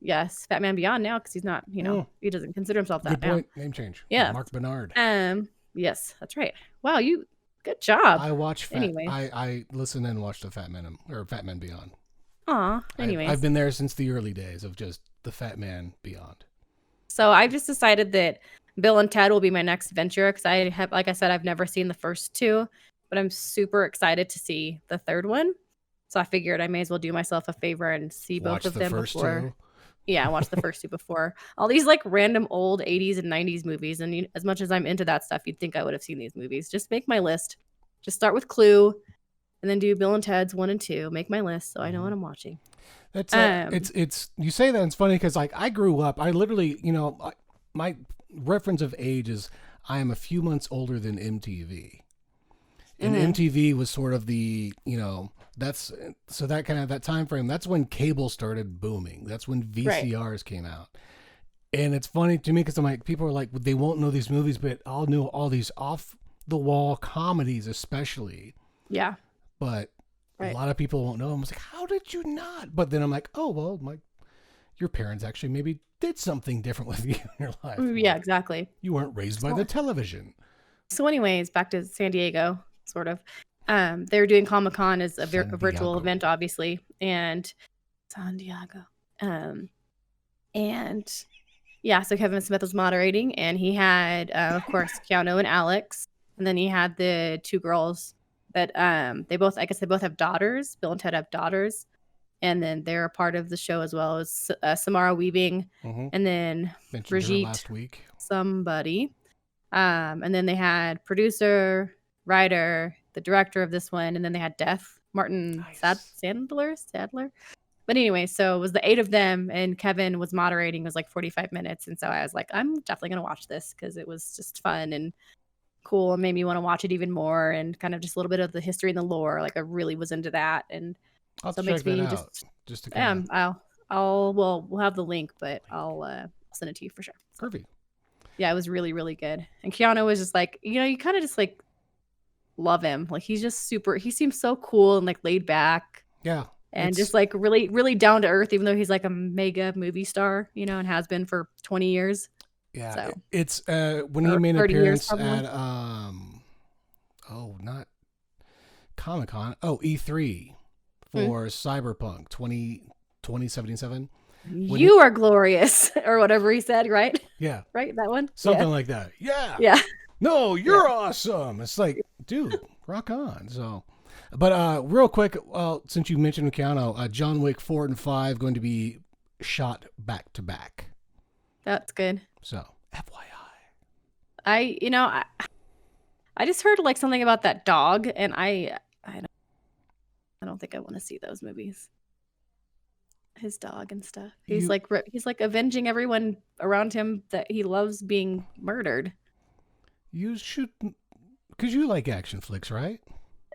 Yes, Fat Man Beyond now because he's not, he doesn't consider himself that now. Good point. Name change. Yeah. Mark Bernard. Yes, that's right. Wow, good job. I watch I listen and watch the Fat Man Beyond. Aw, anyways. I've been there since the early days of just the Fat Man Beyond. So I've just decided that Bill and Ted will be my next venture because I have, like I said, I've never seen the first two, but I'm super excited to see the third one. So I figured I may as well do myself a favor and see both of them before. Two. Yeah, watch the first two before all these like random old 80s and 90s movies. And as much as I'm into that stuff, you'd think I would have seen these movies. Just make my list. Just start with Clue and then do Bill and Ted's 1 and 2. Make my list so I know what I'm watching. That's it's you say that, it's funny because like I grew up, I literally, my reference of age is I am a few months older than MTV. And MTV was sort of the, that's so that kind of that time frame. That's when cable started booming. That's when VCRs came out. And it's funny to me because I'm like, people are like, they won't know these movies, but I'll know all these off the wall comedies, especially. Yeah. But a lot of people won't know them. I was like, how did you not? But then I'm like, oh, well, your parents actually maybe did something different with you in your life. Yeah, exactly. You weren't raised by the television. So anyways, back to San Diego, sort of. They were doing Comic-Con as a virtual event, obviously, and San Diego. And yeah, so Kevin Smith was moderating, and he had, of course, Keanu and Alex, and then he had the two girls that they both have daughters. Bill and Ted have daughters, and then they're a part of the show as well as Samara Weaving, and then Brigitte last week. Somebody, and then they had producer, writer, the director of this one, and then they had Martin Sadler. But anyway, so it was the 8 of them, and Kevin was moderating. It was like 45 minutes, and so I was like, I'm definitely gonna watch this because it was just fun and cool, and made me want to watch it even more, and kind of just a little bit of the history and the lore. Like I really was into that, and so it makes me just to kind we'll have the link, but I'll send it to you for sure. Perfect. Yeah, it was really, really good. And Keanu was just like, you kind of just like love him. Like he seems so cool and like laid back. Yeah. And just like really, really down to earth, even though he's like a mega movie star, and has been for 20 years. Yeah. So, it's when he made an appearance at not Comic-Con. E3 for Cyberpunk 2077. You are glorious, or whatever he said, right? Yeah. Right? That one? Something like that. Yeah. Yeah. No, you're awesome. It's like, dude, rock on. So, but real quick, since you mentioned Keanu, John Wick 4 and 5 going to be shot back to back. That's good. So, FYI. I just heard like something about that dog, and I don't think I want to see those movies. His dog and stuff. He's like avenging everyone around him that he loves being murdered. You should, because you like action flicks, right?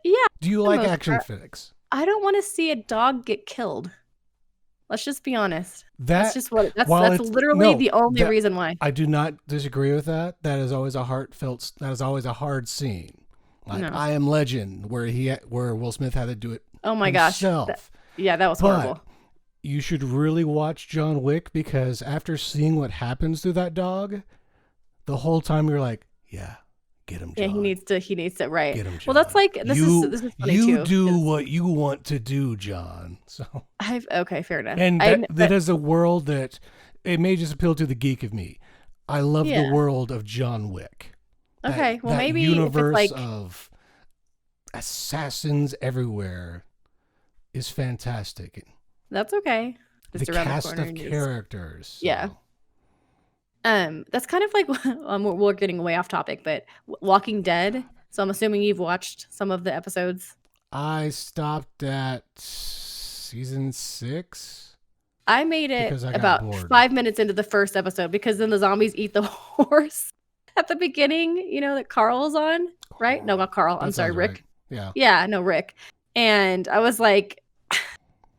Yeah. Do you like action flicks? I don't want to see a dog get killed. Let's just be honest. That's just what that's literally the only reason why. I do not disagree with that. That is always a hard scene. Like I Am Legend, where Will Smith had to do it. Oh my himself. Gosh. That was horrible. You should really watch John Wick, because after seeing what happens to that dog, the whole time you're like, yeah, get him, John. Yeah, he needs to, right. Get him, John. Well, that's like, this is funny too. You do what you want to do, John. So okay, fair enough. And that is a world that, it may just appeal to the geek of me. I love the world of John Wick. Okay, well, maybe universe if it's of assassins everywhere is fantastic. That's okay. Just the cast of characters. So. Yeah. That's kind of like we're getting way off topic, but Walking Dead. So I'm assuming you've watched some of the episodes. I stopped at season 6. I made it about 5 minutes into the first episode, because then the zombies eat the horse at the beginning. You know that Carl's on, right? No, not Carl. I'm sorry, Rick. Right. Yeah, no, Rick. And I was like,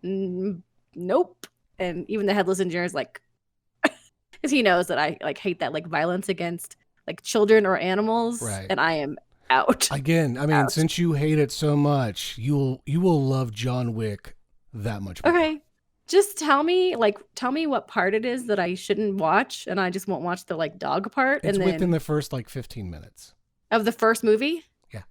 nope. And even the headless engineer is like, because he knows that I like hate that like violence against like children or animals, right. And I am out. Again, I mean, since you hate it so much, you will love John Wick that much more. Okay, just tell me what part it is that I shouldn't watch, and I just won't watch the like dog part. It's and within the first like 15 minutes of the first movie. Yeah.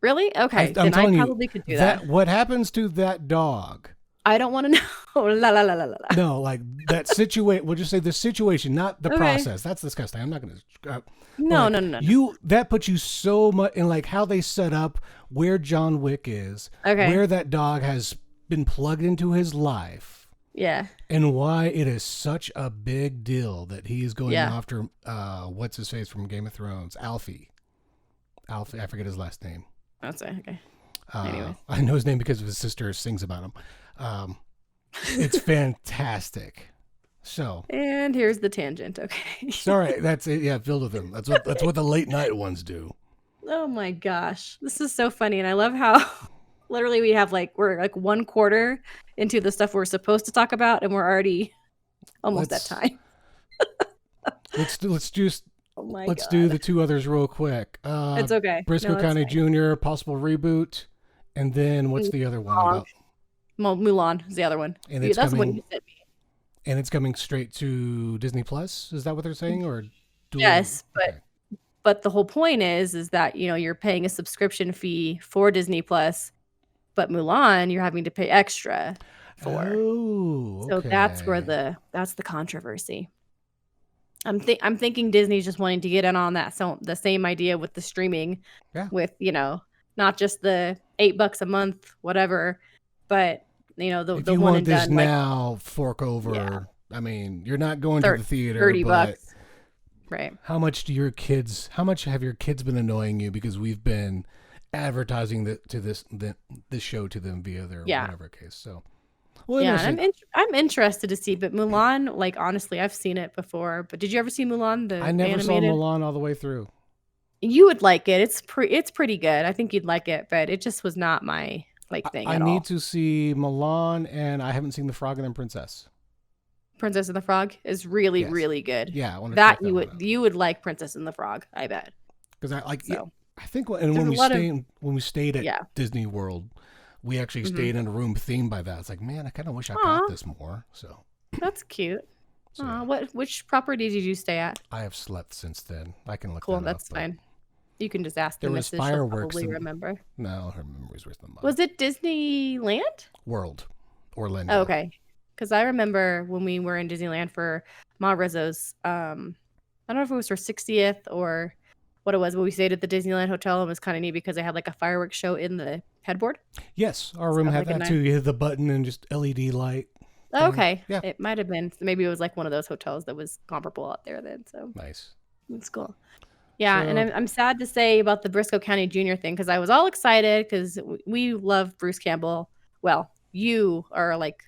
Really? Okay. I'm telling you, probably could do that. What happens to that dog? I don't want to know. La la la la la. No, like that situation. We'll just say the situation, not the process. That's disgusting. I'm not going to. No. That puts you so much in like how they set up where John Wick is, where that dog has been plugged into his life. Yeah. And why it is such a big deal that he is going after what's his face from Game of Thrones, Alfie. I forget his last name. That's it. Okay. Anyway. I know his name because his sister sings about him. It's fantastic. So. And here's the tangent. Okay. Sorry, that's it. Yeah, filled with them. That's what the late night ones do. Oh my gosh, this is so funny, and I love how literally we're like 1/4 into the stuff we're supposed to talk about, and we're already almost at time. let's just. Let's God. do the 2 others real quick. It's okay. Brisco County Jr., possible reboot, and then what's the other one about? Mulan is the other one. And that's the one you sent me. And it's coming straight to Disney Plus. Is that what they're saying, or? Yes, but the whole point is that you're paying a subscription fee for Disney Plus, but Mulan you're having to pay extra for. Oh, okay. So that's the controversy. I'm thinking Disney's just wanting to get in on that. So the same idea with the streaming, with not just the $8 a month, whatever, but the you one want and this done. Now, fork over. Yeah. I mean, you're not going to the theater. $30, right? How much have your kids been annoying you because we've been advertising this show to them via their whatever case? So. Well, I'm interested to see, but Mulan, like honestly, I've seen it before. But did you ever see Mulan? I never saw Mulan all the way through. You would like it. It's pretty good. I think you'd like it, but it just was not my thing. I need to see Mulan, and I haven't seen The Frog and the Princess. Princess and the Frog is really really good. Yeah, I want to that you would like Princess and the Frog. I bet. Because I think when we stayed at Disney World. We actually stayed in a room themed by that. It's like, man, I kind of wish I got this more. So that's cute. Which property did you stay at? I have slept since then. I can look. Cool, that's fine. You can just ask the missus. She'll probably remember. No, her memory's worse than mine. Was it Disneyland? World, Orlando. Oh, okay, because I remember when we were in Disneyland for Ma Rizzo's. I don't know if it was her 60th or what it was, but we stayed at the Disneyland Hotel and it was kind of neat because they had like a fireworks show in the headboard. Yes, our room had that too. You hit the button and just LED light. Oh, okay. Yeah. It might have been. Maybe it was like one of those hotels that was comparable out there then. So nice. That's cool. Yeah, and I'm sad to say about the Brisco County Jr. thing because I was all excited because we love Bruce Campbell. Well, you are like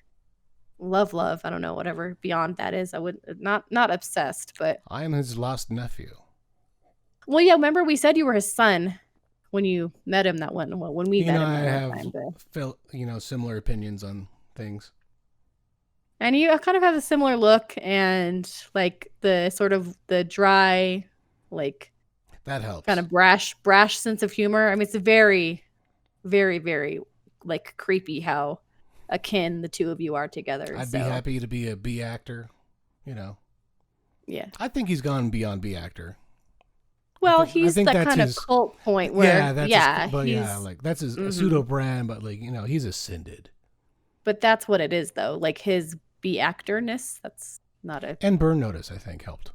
love. I don't know, whatever beyond that is. I would not obsessed, but I am his lost nephew. Well, yeah, remember we said you were his son when you met him that one. Well, when we met him. I have similar opinions on things. And you kind of have a similar look and like the sort of the dry, like that helps. Kind of brash sense of humor. I mean, it's a very, very, very like creepy how akin the two of you are together. I'd be happy to be a B actor, Yeah. I think he's gone beyond B actor. Well, he's that kind of cult point where, that's his pseudo brand, but like, he's ascended. But that's what it is, though. Like his B actorness, that's not a. And Burn Notice, I think, helped.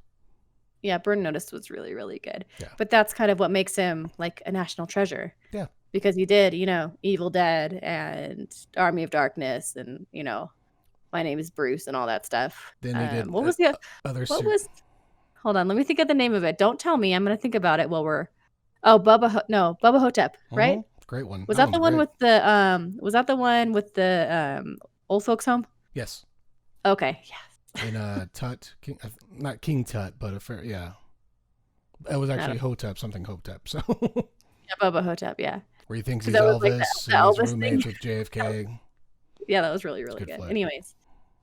Yeah, Burn Notice was really, really good. Yeah. But that's kind of what makes him like a national treasure. Yeah. Because he did, Evil Dead and Army of Darkness and, My Name is Bruce and all that stuff. Then he did what was the other? Hold on, let me think of the name of it. Don't tell me. I'm going to think about it while we're. Oh, Bubba Hotep, right? Great one. Was that the one with the Was that the one with the old folks home? Yes. Okay. Yes. In Tut, not King Tut, but yeah. It was actually Hotep, something Hotep. So. Yeah, Bubba Hotep. Yeah. Where he thinks he's Elvis, and he's roommates with JFK. Yeah, that was really, really good. Anyways,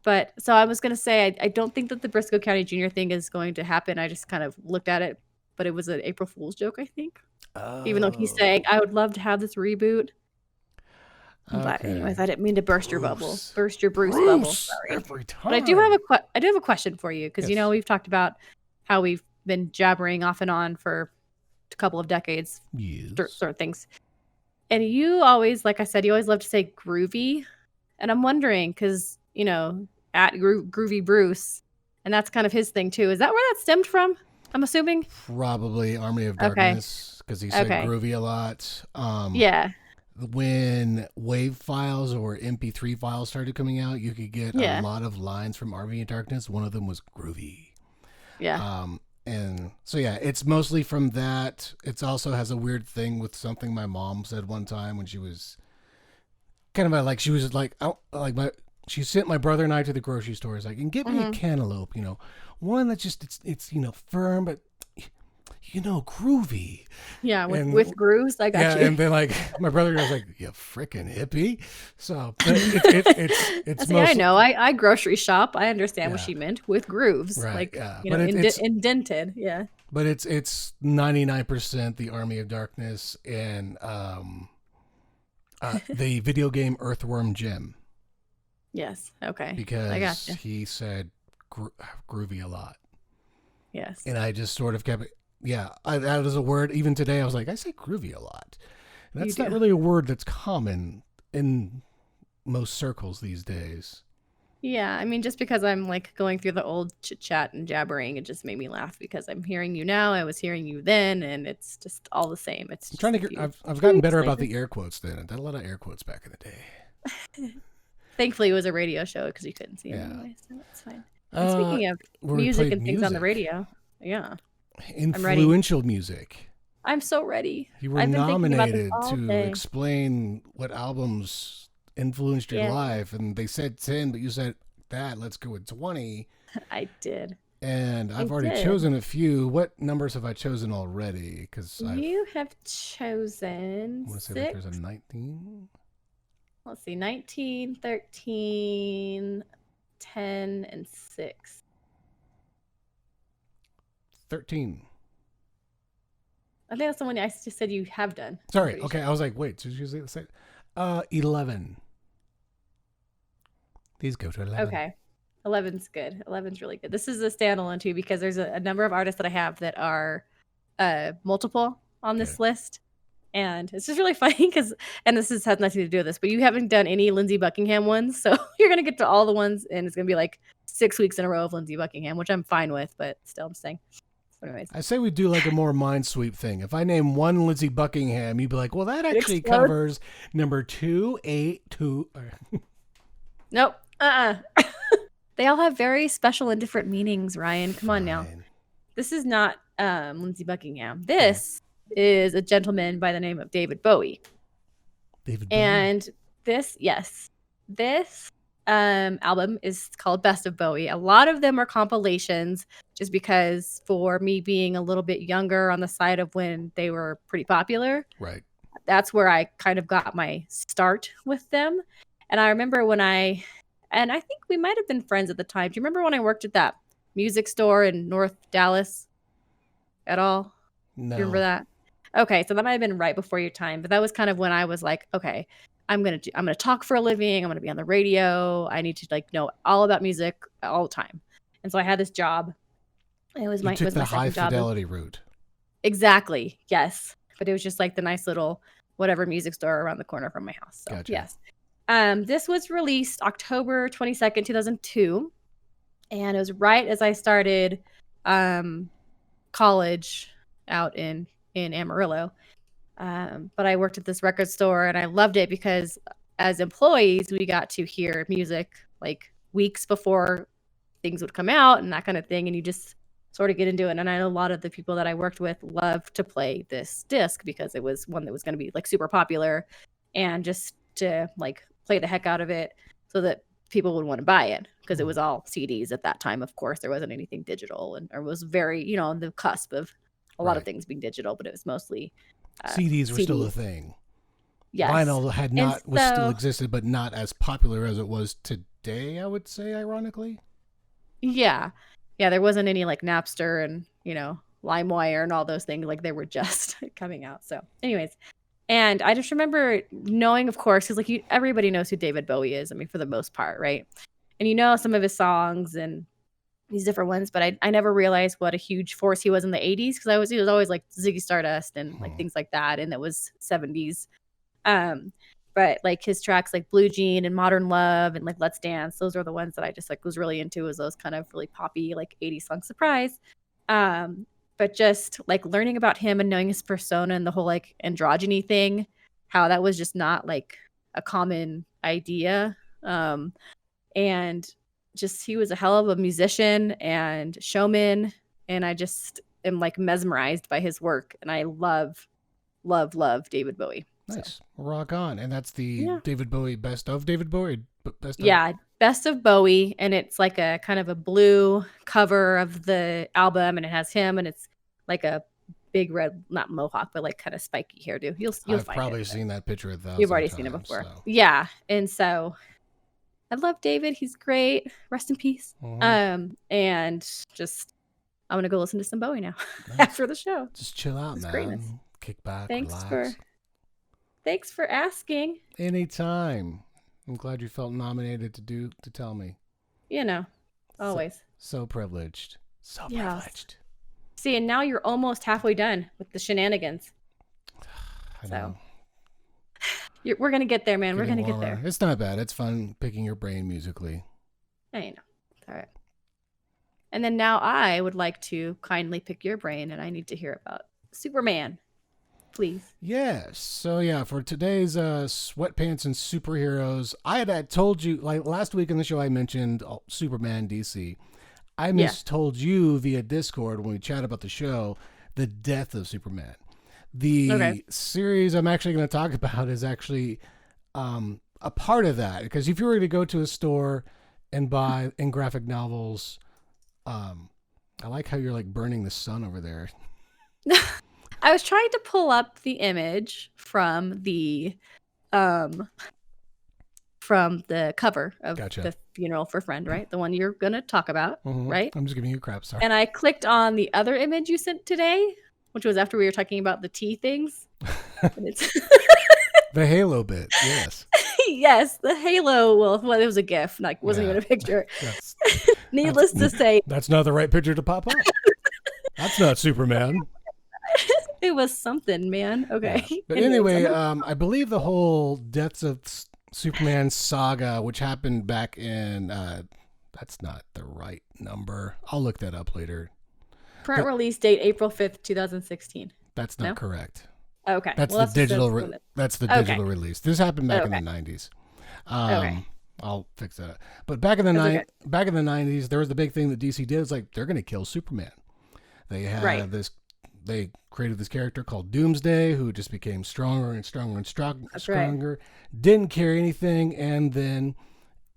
but so I was gonna say I don't think that the Brisco County Jr. thing is going to happen. I just kind of looked at it, but it was an April Fool's joke, I think. Oh. Even though he's saying I would love to have this reboot. Okay. But anyways, I didn't mean to burst your bubble, burst your Bruce bubble. Sorry. Every time. But I do have a question for you because we've talked about how we've been jabbering off and on for a couple of decades, sort of things. And you always, like I said, you always love to say groovy. And I'm wondering, because, at Groovy Bruce, and that's kind of his thing too. Is that where that stemmed from? I'm assuming? Probably Army of Darkness, because he said groovy a lot. Yeah. When WAV files or MP3 files started coming out, you could get a lot of lines from Army of Darkness. One of them was groovy. Yeah. And so, it's mostly from that. It also has a weird thing with something my mom said one time when she was she sent my brother and I to the grocery store. It's like, and get me a cantaloupe, one that's just, it's firm, but, groovy. Yeah, with grooves, I got you. Yeah, and then like my brother was like, "You freaking hippie." So it's I know. I grocery shop. I understand what she meant with grooves, right, indented. Yeah. But it's 99% the Army of Darkness and the video game Earthworm Jim. Yes. Okay. Because he said groovy a lot. Yes. And I just sort of kept it. Yeah, that is a word. Even today, I was like, I say groovy a lot. And that's not really a word that's common in most circles these days. Yeah, I mean, just because I'm like going through the old chit chat and jabbering, it just made me laugh because I'm hearing you now. I was hearing you then, and it's just all the same. I'm trying to. I've gotten better about the air quotes. Then I did a lot of air quotes back in the day. Thankfully, it was a radio show because you couldn't see it anyway, so that's fine. Speaking of music and things on the radio, influential music. I'm so ready. You were nominated to explain what albums influenced your life, and they said 10, but you said that. Let's go with 20. I did. And I've already chosen a few. What numbers have I chosen already? Because you have chosen. I want to say there's a 19. Let's see, 19, 13, 10, and 6. 13. I think that's the one I just said you have done. Sorry. Okay. Sure. I was like, wait, did you say the same? 11. These go to 11. Okay. 11's good. 11's really good. This is a standalone too because there's a number of artists that I have that are multiple on this list. And it's just really funny because, and this has nothing to do with this, but you haven't done any Lindsey Buckingham ones. So you're going to get to all the ones and it's going to be like 6 weeks in a row of Lindsey Buckingham, which I'm fine with, but still I'm saying. So anyways. I say we do like a more Minesweep thing. If I name one Lindsey Buckingham, you'd be like, well, that actually covers number 2, 8, 2. Nope. They all have very special and different meanings, Ryan. Come on now. This is not Lindsey Buckingham. This is a gentleman by the name of David Bowie. And this album is called Best of Bowie. A lot of them are compilations just because for me being a little bit younger on the side of when they were pretty popular. Right. That's where I kind of got my start with them. And I remember when I And I think we might have been friends at the time. Do you remember when I worked at that music store in North Dallas at all? No. Do you remember that? Okay, so that might have been right before your time, but that was kind of when I was like, okay, I'm gonna talk for a living. I'm gonna be on the radio. I need to like know all about music all the time. And so I had this job. It was my high second job. Fidelity route. Exactly. Yes, but it was just like the nice little whatever music store around the corner from my house. So Gotcha. yes. This was released October 22nd, 2002, and it was right as I started college out in Amarillo. But I worked at this record store and I loved it because as employees, we got to hear music like weeks before things would come out and that kind of thing. And you just sort of get into it. And I know a lot of the people that I worked with loved to play this disc because it was one that was going to be like super popular and just to like play the heck out of it so that people would want to buy it because it was all CDs at that time. Of course, there wasn't anything digital and it was very, on the cusp of a lot of things being digital, but it was mostly CDs were still a thing. Yes. Vinyl still existed, but not as popular as it was today, I would say, ironically. Yeah. Yeah, there wasn't any like Napster and, LimeWire and all those things. Like they were just coming out. So anyways, and I just remember knowing, of course, because like everybody knows who David Bowie is. I mean, for the most part, right? And some of his songs and these different ones, but I never realized what a huge force he was in the 80s because he was always like Ziggy Stardust and like things like that, and it was 70s. But like his tracks like Blue Jean and Modern Love and like Let's Dance, those are the ones that I just like was really into, was those kind of really poppy like 80s song surprise. But just like learning about him and knowing his persona and the whole like androgyny thing, how that was just not like a common idea. And just he was a hell of a musician and showman, and I just am like mesmerized by his work, and I love David Bowie. Nice. So. Rock on. And that's the David Bowie best of David Bowie? Best of Bowie, and it's like a kind of a blue cover of the album, and it has him, and it's like a big red, not mohawk, but like kind of spiky hairdo. You'll I've find probably seen that picture 1,000 You've already times, seen it before. So. Yeah, and so I love David. He's great. Rest in peace. And just I'm gonna go listen to some Bowie now after the show. Just chill out, man. Greatness. Kick back. Relax. Thanks for asking. Anytime. I'm glad you felt nominated to tell me. Always. So privileged. So privileged. See, and now you're almost halfway done with the shenanigans. I know. We're going to get there, man. We're going to get there. It's not bad. It's fun picking your brain musically. I know. All right. And then now I would like to kindly pick your brain, and I need to hear about Superman. Please. Yes. So for today's sweatpants and superheroes, I had told you, like last week in the show, I mentioned Superman DC. I mistold you via Discord when we chat about the show, the death of Superman. The series I'm actually going to talk about is actually a part of that, because if you were to go to a store and buy in graphic novels, I like how you're like burning the sun over there. I was trying to pull up the image from the cover of the Funeral for Friend, right? The one you're going to talk about, right? I'm just giving you crap, sorry. And I clicked on the other image you sent today, which was after we were talking about the tea things. And it's the Halo bit, yes. Yes, the Halo. Well, it was a GIF. Like, wasn't even a picture. Needless to say, that's not the right picture to pop up. That's not Superman. It was something, man. Okay. Yeah. But anyway, I believe the whole Deaths of Superman saga, which happened back in, that's not the right number. I'll look that up later. Current release date, April 5th, 2016. That's not correct. Okay. That's the digital. That's the digital release. This happened back in the 90s. I'll fix that. But back in the 90s, there was the big thing that DC did. It's like they're going to kill Superman. They had this. They created this character called Doomsday, who just became stronger and stronger and stronger. Didn't carry anything, and then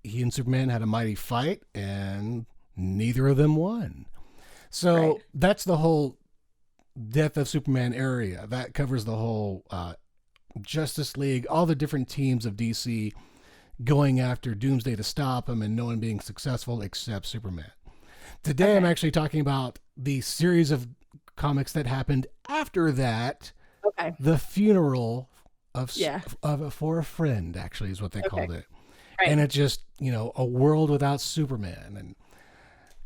he and Superman had a mighty fight, and neither of them won. So that's the whole Death of Superman area. That covers the whole Justice League, all the different teams of DC going after Doomsday to stop him and no one being successful except Superman. Today I'm actually talking about the series of comics that happened after that. Okay. The funeral for a friend, actually, is what they called it. Right. And it's just, a world without Superman.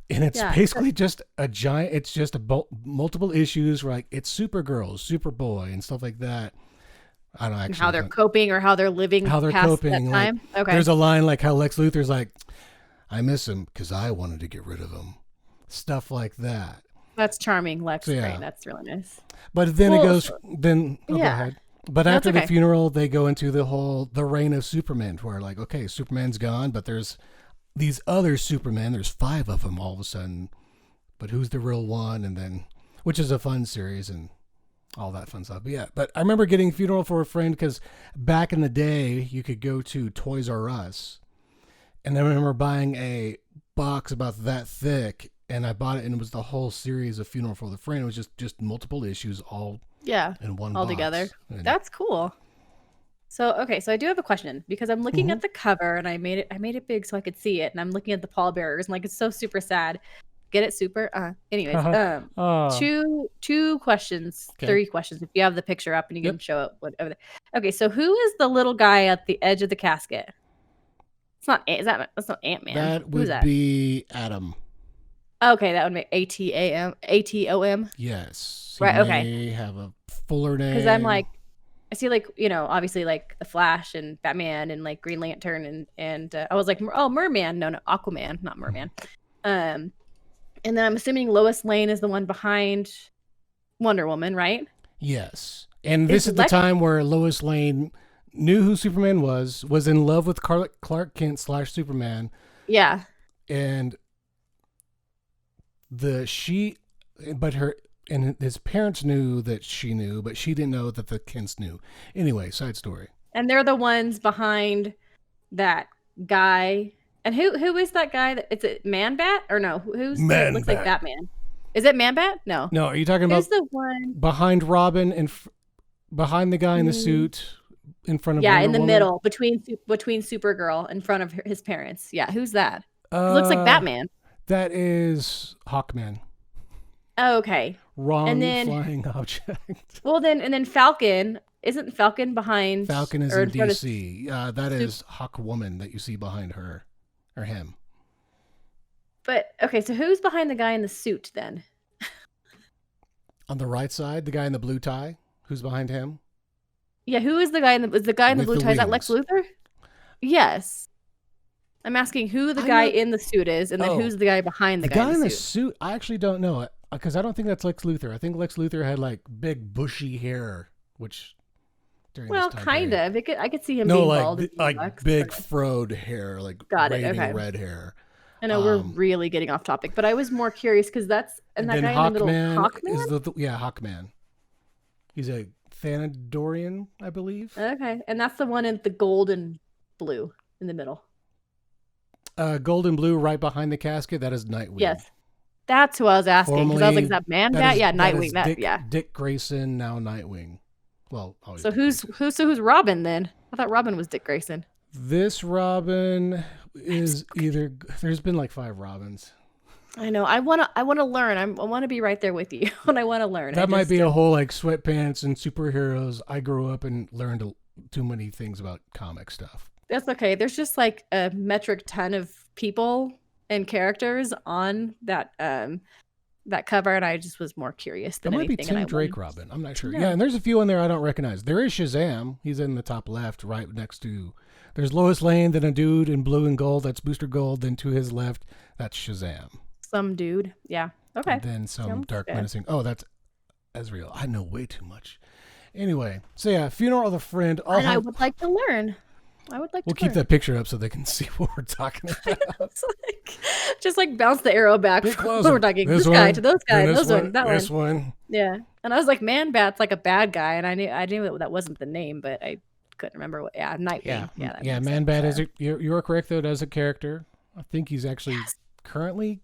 And it's basically just a giant, it's just multiple issues where, like, it's Supergirl, Superboy, and stuff like that. I don't actually. And how they're coping or how they're living past that time. Like, there's a line like how Lex Luthor's like, I miss him because I wanted to get rid of him. Stuff like that. That's charming, Lex. So, Great. That's really nice. But then it goes, go ahead. But after the funeral, they go into the reign of Superman, where, like, okay, Superman's gone, but there's these other Supermen. There's 5 of them all of a sudden. But who's the real one? And then, which is a fun series and all that fun stuff. But I remember getting Funeral for a Friend because back in the day, you could go to Toys R Us. And I remember buying a box about that thick, and I bought it, and it was the whole series of Funeral for the Friend. It was just multiple issues all in one all box. Together. And that's cool. So I do have a question because I'm looking at the cover, and I made it big so I could see it, and I'm looking at the pallbearers, and, like, it's so super sad. Get it, super? Anyways, 2 questions, 3 questions. If you have the picture up and you can show it, whatever. Okay, so who is the little guy at the edge of the casket? It's not. That's not Ant-Man. That would be Adam. Okay, that would make Atom. Yes. Right. Okay. May have a fuller name. Because I'm like, I see, like, obviously, like, the Flash and Batman and, like, Green Lantern and I was like, oh, Merman. No, Aquaman, not Merman. And then I'm assuming Lois Lane is the one behind Wonder Woman, right? Yes. And this is the time where Lois Lane knew who Superman was in love with Clark Kent / Superman. Yeah. And his parents knew that she knew, but she didn't know that the Kents knew. Anyway, side story. And they're the ones behind that guy. And who is that guy? Is it Man-Bat or no? Who's that looks like Batman? Is it Man-Bat? No. No, are you talking about the one behind Robin and behind the guy in the suit in front of Wonder in the Woman? middle between Supergirl in front of his parents. Yeah, who's that? He looks like Batman. That is Hawkman. Oh, okay. Wrong flying object. Well, then Falcon. Isn't Falcon behind? Falcon is in DC. That is Hawkwoman that you see behind her. Or him. But, okay, so who's behind the guy in the suit then? On the right side, the guy in the blue tie? Who's behind him? Yeah, who is the guy in the blue tie? Is that Lex Luthor? Yes. I'm asking who the guy in the suit is, and then who's the guy behind the guy in the suit. I actually don't know it, because I don't think that's Lex Luthor. I think Lex Luthor had, like, big bushy hair, which... kind of. I could see him being bald. Like big froed hair, like red hair. I know we're really getting off topic, but I was more curious because that's and that guy in the middle. Hawkman is Hawkman. He's a Thanadorian, I believe. Okay, and that's the one in the gold and blue in the middle. Gold and blue right behind the casket. That is Nightwing. Yes, that's who I was asking because I was like, "Is that Man-Bat?" Yeah, Nightwing. Dick Grayson, now Nightwing. Well, so who's Robin then? I thought Robin was Dick Grayson. This Robin is either. There's been like 5 Robins. I know. I want to learn. I want to be right there with you, and I want to learn. That might be a whole like sweatpants and superheroes. I grew up and learned too many things about comic stuff. That's okay. There's just like a metric ton of people and characters on that cover, and I just was more curious than anything. That might be Tim Drake Robin. I'm not sure. Yeah, and there's a few in there I don't recognize. There is Shazam. He's in the top left, right next to... There's Lois Lane, then a dude in blue and gold. That's Booster Gold. Then to his left, that's Shazam. Some dude. Yeah. Okay. And then some dark menacing... Oh, that's Ezreal. I know way too much. Anyway, so yeah, Funeral of a Friend. I would like to learn. We'll keep that picture up so they can see what we're talking about. Just like bounce the arrow back. We're talking this guy to those guys. This one. Yeah. And I was like, Man-Bat's like a bad guy, and I knew that wasn't the name, but I couldn't remember what. Yeah, Nightwing. Yeah. Man-Bat is you're correct though. As a character, I think he's actually currently.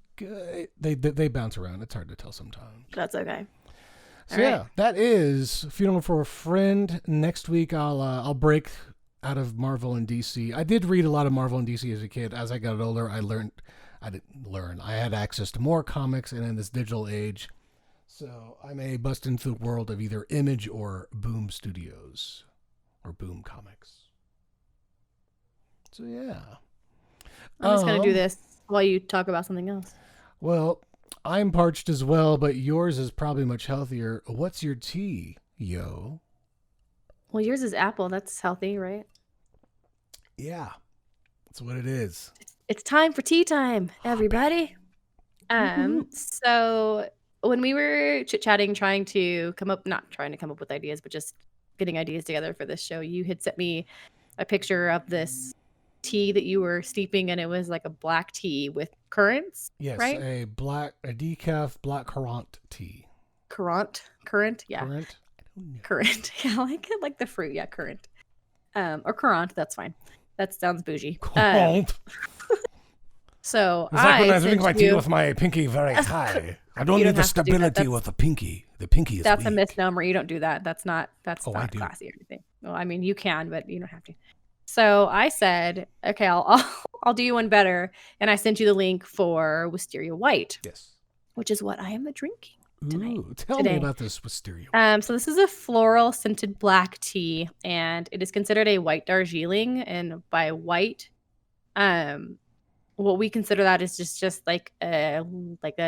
They bounce around. It's hard to tell sometimes. That's okay. So that is Funeral for a Friend. Next week I'll break out of Marvel and DC. I did read a lot of Marvel and DC as a kid. As I got older, I had access to more comics, and in this digital age, so I may bust into the world of either Image or Boom Studios or Boom Comics. So yeah. I'm just going to do this while you talk about something else. Well, I'm parched as well, but yours is probably much healthier. What's your tea, yo? Well, yours is apple. That's healthy, right? Yeah, that's what it is. It's time for tea time, everybody. So when we were chit-chatting, not trying to come up with ideas, but just getting ideas together for this show, you had sent me a picture of this tea that you were steeping, and it was like a black tea with currants. Yes, right? a decaf black currant tea. Currant, yeah. Currant? Currant. Yeah, I like it, like the fruit. Yeah, currant. Or currant, that's fine. That sounds bougie. So it's like when I drink my tea with my pinky very high. I don't need the stability with the pinky. The pinky is That's weak. a misnomer. You don't do that. That's not classy or anything. Well, I mean, you can, but you don't have to. So I said, okay, I'll do you one better, and I sent you the link for Wisteria White. Yes. Which is what I am drinking tonight. Ooh, tell me about this Wisteria. So this is a floral scented black tea, and it is considered a white Darjeeling. And by white, what we consider that is just like a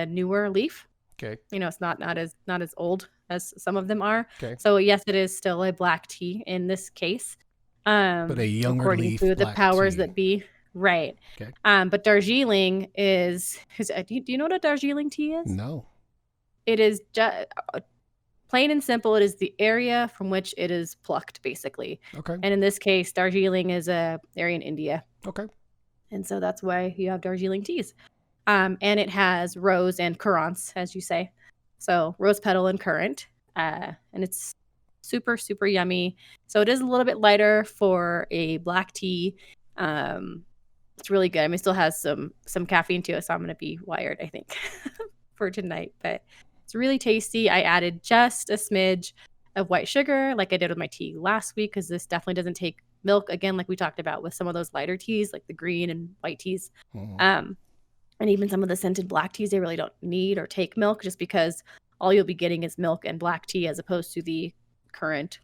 newer leaf. Okay. It's not as old as some of them are. Okay. So yes, it is still a black tea in this case. But a younger according leaf to the powers tea. that be. Right. Okay. But Darjeeling is do you know what a Darjeeling tea is? No. It is just plain and simple. It is the area from which it is plucked, basically. Okay. And in this case, Darjeeling is a area in India. Okay. And so that's why you have Darjeeling teas. And it has rose and currants, as you say. So rose petal and currant. And it's super, super yummy. So it is a little bit lighter for a black tea. It's really good. I mean, it still has some caffeine to it, so I'm going to be wired, I think, for tonight. But it's really tasty. I added just a smidge of white sugar, like I did with my tea last week, because this definitely doesn't take milk. Again, like we talked about with some of those lighter teas, like the green and white teas. Mm-hmm. And even some of the scented black teas, they really don't need or take milk, just because all you'll be getting is milk and black tea, as opposed to the currant,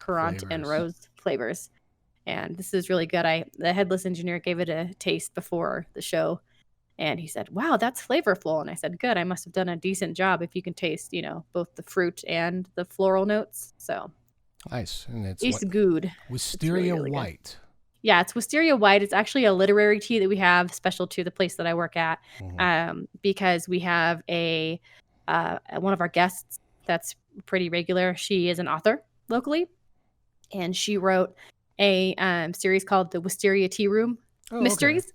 and rose flavors. And this is really good. The headless engineer gave it a taste before the show, and he said, "Wow, that's flavorful." And I said, "Good. I must have done a decent job if you can taste, both the fruit and the floral notes." So nice. And it's good. Wisteria really White. Good. Yeah, it's Wisteria White. It's actually a literary tea that we have special to the place that I work at, because we have one of our guests that's pretty regular. She is an author locally, and she wrote a series called the Wisteria Tea Room Mysteries. Okay.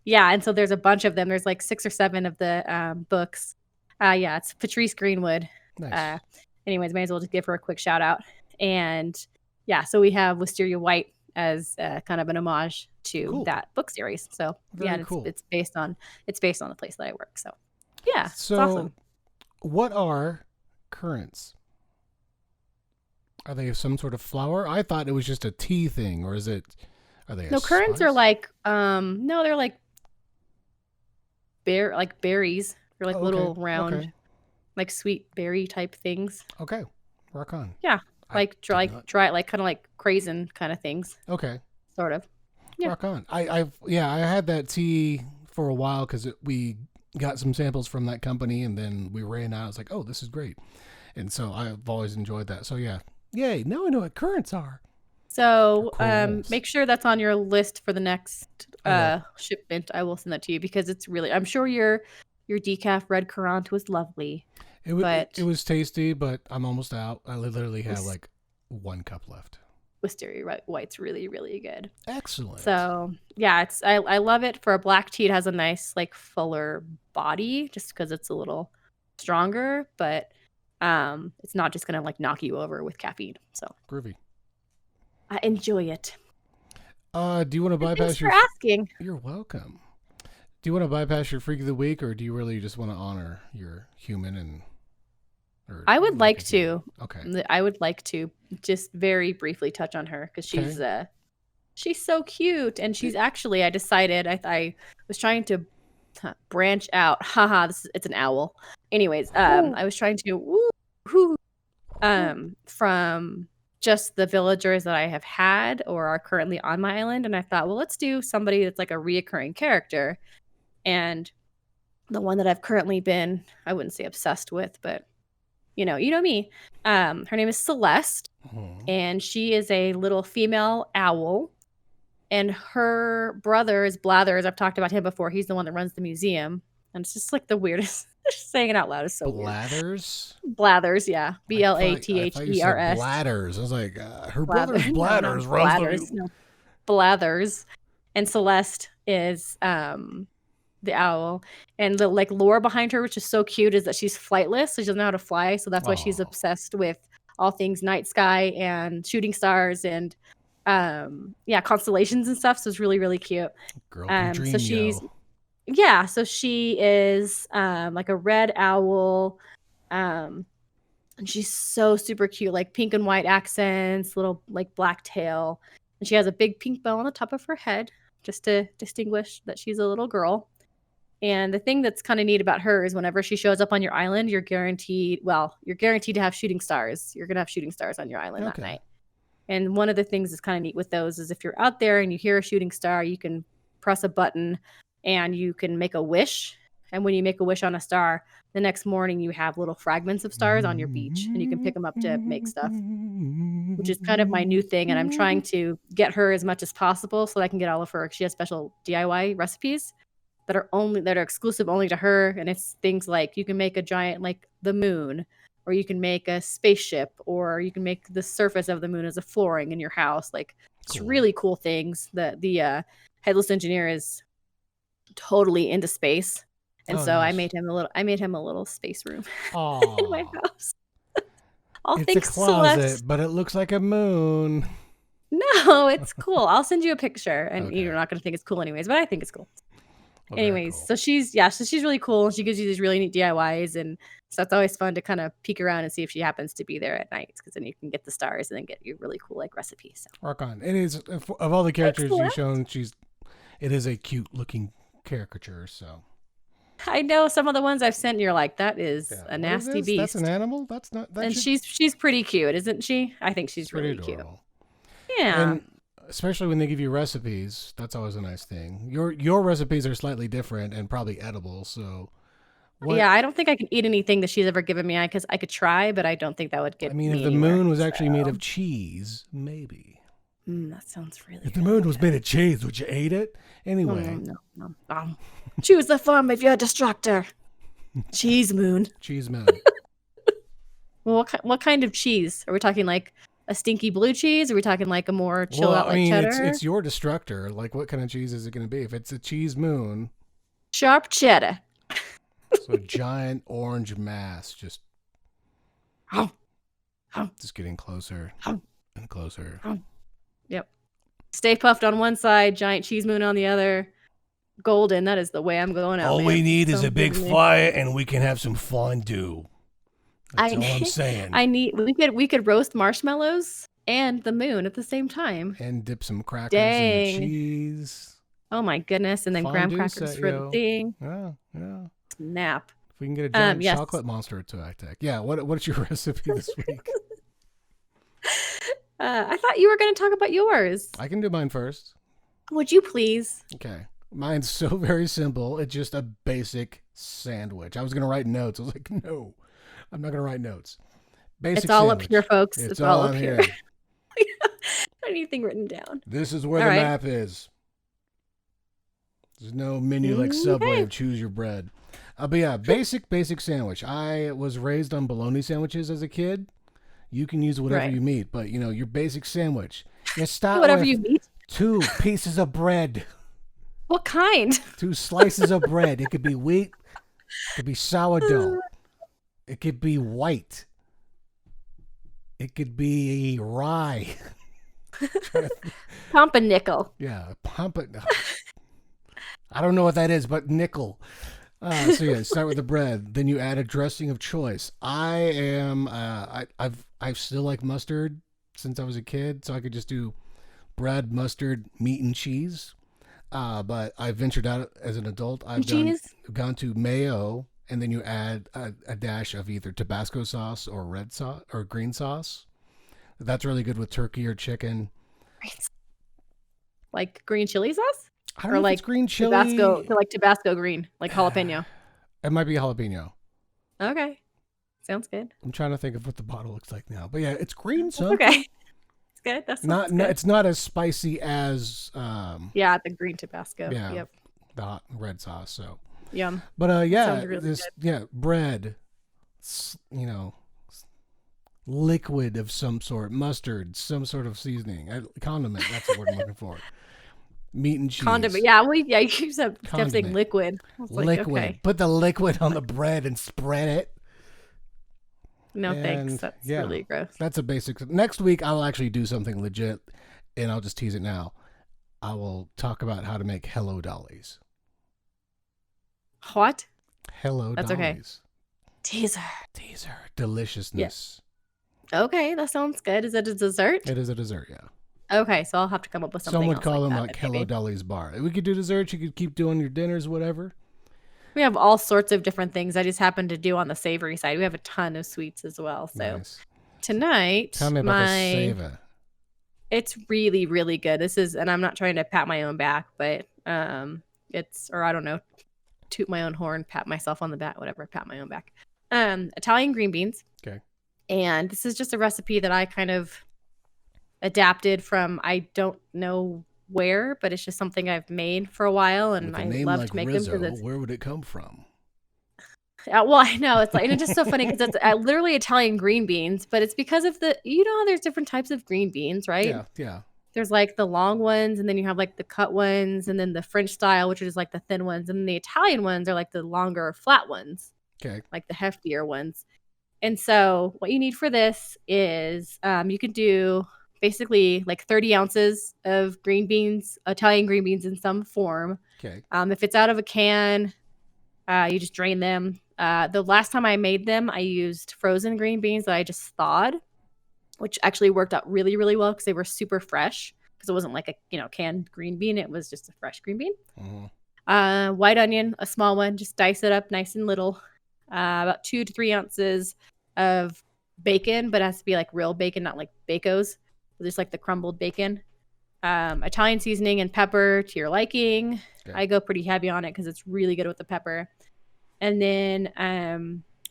Yeah, and so there's a bunch of them. There's like 6 or 7 of the books. Yeah, it's Patrice Greenwood. Nice. Anyways, may as well just give her a quick shout out. And yeah, so we have Wisteria White as kind of an homage to that book series. So very cool. It's based on the place that I work. So yeah, so it's awesome. What are currants? Are they some sort of flower? I thought it was just a tea thing, or are they? No, currants are like no, they're like berries. They're like little round, like sweet berry type things. Okay, rock on. Yeah, like dry, like kind of like craisin kind of things. Okay, sort of. Yeah. Rock on. I had that tea for a while because we got some samples from that company, and then we ran out. I was like, oh, this is great, and so I've always enjoyed that. So yeah. Yay, now I know what currants are. So make sure that's on your list for the next shipment. I will send that to you, because it's really, I'm sure your decaf red currant was lovely. It was tasty, but I'm almost out. I literally have like 1 cup left. Wisteria White's really, really good. Excellent. So yeah, I love it. For a black tea, it has a nice like fuller body, just because it's a little stronger, but it's not just gonna like knock you over with caffeine. So groovy. I enjoy it. Do you want to bypass Thanks for asking? You're welcome. Do you want to bypass your freak of the week, or do you really just want to honor your human I would like to. Okay. I would like to just very briefly touch on her, because she's She's so cute. And she's actually, I decided, I was trying to branch out. Haha, it's an owl. Anyways, I was trying to, from just the villagers that I have had or are currently on my island. And I thought, well, let's do somebody that's like a reoccurring character. And the one that I've currently been, I wouldn't say obsessed with, but you know me. Her name is Celeste, and she is a little female owl. And her brother is Blathers. I've talked about him before. He's the one that runs the museum. And it's just like the weirdest. Saying it out loud is so Blathers? Weird. Blathers, yeah. Blathers. Blathers. I was like, her brother's Blathers runs Blathers. No. Blathers. And Celeste is the owl. And the like lore behind her, which is so cute, is that she's flightless, so she doesn't know how to fly. So that's why she's obsessed with all things night sky and shooting stars and constellations and stuff. So it's really, really cute. Girl can dream, so she's so she is like a red owl. And she's so super cute, like pink and white accents, little like black tail. And she has a big pink bow on the top of her head, just to distinguish that she's a little girl. And the thing that's kind of neat about her is whenever she shows up on your island, you're guaranteed to have shooting stars. You're going to have shooting stars on your island that night. And one of the things that's kind of neat with those is if you're out there and you hear a shooting star, you can press a button and you can make a wish. And when you make a wish on a star, the next morning you have little fragments of stars on your beach and you can pick them up to make stuff, which is kind of my new thing. And I'm trying to get her as much as possible so that I can get all of her. She has special DIY recipes that are exclusive only to her. And it's things like you can make a giant, like the moon, or you can make a spaceship, or you can make the surface of the moon as a flooring in your house. Like it's really cool things. The headless engineer is totally into space. And so nice. I made him a little space room in my house. It's a closet, Celeste. But it looks like a moon. No, it's cool. I'll send you a picture, and you're not going to think it's cool anyways, but I think it's cool. Well, anyways, cool. So she's really cool. She gives you these really neat DIYs, and so it's always fun to kind of peek around and see if she happens to be there at night, because then you can get the stars and then get your really cool like recipes. So. Rock on. It is, of all the characters you've shown, it is a cute looking caricature. So I know some of the ones I've sent, you're like, that is a nasty beast. That's an animal. That's not. And she's pretty cute, isn't she? I think she's really adorable. Cute. Yeah. And especially when they give you recipes, that's always a nice thing. Your recipes are slightly different and probably edible. So yeah, I don't think I can eat anything that she's ever given me. Because I could try, but I don't think that would get. I mean, if the moon was actually made of cheese, maybe. That sounds really. If the moon was made of cheese, would you eat it? Anyway. No. Choose the form of your destructor. Cheese moon. Cheese moon. Well, what kind of cheese? Are we talking like a stinky blue cheese? Are we talking like a more chill out like cheddar? It's your destructor. Like, what kind of cheese is it going to be? If it's a cheese moon. Sharp cheddar. So a giant orange mass just getting closer and closer. Yep. Stay puffed on one side, giant cheese moon on the other. Golden. That is the way I'm going out. All we need is a big fire, and we can have some fondue. That's all I'm saying. We could roast marshmallows and the moon at the same time, and dip some crackers in the cheese. Oh my goodness! And then graham crackers for the thing. Yeah. Snap. If we can get a giant chocolate monster to attack. Yeah. What's your recipe this week? I thought you were going to talk about yours. I can do mine first. Would you please? Okay. Mine's so very simple. It's just a basic sandwich. I was going to write notes. I was like, no, I'm not going to write notes. It's all up here, folks. It's all up here. Anything written down. This is where the map is. There's no menu like Subway of choose your bread. But yeah, basic sandwich. I was raised on bologna sandwiches as a kid. You can use whatever you meat, but your basic sandwich. You start whatever with you meat. 2 pieces of bread. What kind? 2 slices of bread. It could be wheat. It could be sourdough. It could be white. It could be rye. Pumpernickel. Yeah, I don't know what that is, but nickel. Start with the bread. Then you add a dressing of choice. I've still like mustard since I was a kid, so I could just do bread, mustard, meat, and cheese. But I ventured out as an adult. I've gone to mayo, and then you add a dash of either Tabasco sauce or red sauce or green sauce. That's really good with turkey or chicken. Like green chili sauce? I don't know like if it's green chili. Tabasco green, like jalapeno. It might be jalapeno. Okay. Sounds good. I'm trying to think of what the bottle looks like now. But yeah, it's green sauce. Okay. It's good. That's not good. It's not as spicy as the green Tabasco. Yeah. Yep. The hot red sauce. So yum. But bread, liquid of some sort, mustard, some sort of seasoning, condiment. That's the word I'm looking for. Meat and cheese. Condiment. Yeah, you kept saying liquid. Liquid. Okay. Put the liquid on the bread and spread it. No, thanks. That's really gross. That's a basic. Next week, I'll actually do something legit, and I'll just tease it now. I will talk about how to make Hello Dollies. What? Hello That's Dollies. Okay. Teaser. Deliciousness. Yeah. Okay, that sounds good. Is it a dessert? It is a dessert, yeah. Okay, so I'll have to come up with something. Some would call them like Hello Dollies bar. We could do desserts. You could keep doing your dinners, whatever. We have all sorts of different things. I just happen to do on the savory side. We have a ton of sweets as well. So tonight, tell me about the savor. It's really, really good. And I'm not trying to pat my own back, but I don't know, toot my own horn, pat myself on the back, whatever, pat my own back. Italian green beans. Okay. And this is just a recipe that I kind of adapted from, I don't know where, but it's just something I've made for a while, and I love to make Rizzo, them. Where would it come from? Well, I know it's and it's just so funny because it's literally Italian green beans, but it's because of there's different types of green beans, right? Yeah. There's like the long ones, and then you have like the cut ones, and then the French style, which is like the thin ones, and then the Italian ones are like the longer, flat ones. Okay. Like the heftier ones. And so what you need for this is you can do basically like 30 ounces of green beans, Italian green beans in some form. Okay. If it's out of a can, you just drain them. The last time I made them, I used frozen green beans that I just thawed, which actually worked out really, really well because they were super fresh. Because it wasn't like a canned green bean; it was just a fresh green bean. Mm-hmm. White onion, a small one, just dice it up nice and little. About 2 to 3 ounces of bacon, but it has to be like real bacon, not like Bacos. Just like the crumbled bacon. Italian seasoning and pepper to your liking. Okay. I go pretty heavy on it because it's really good with the pepper. And then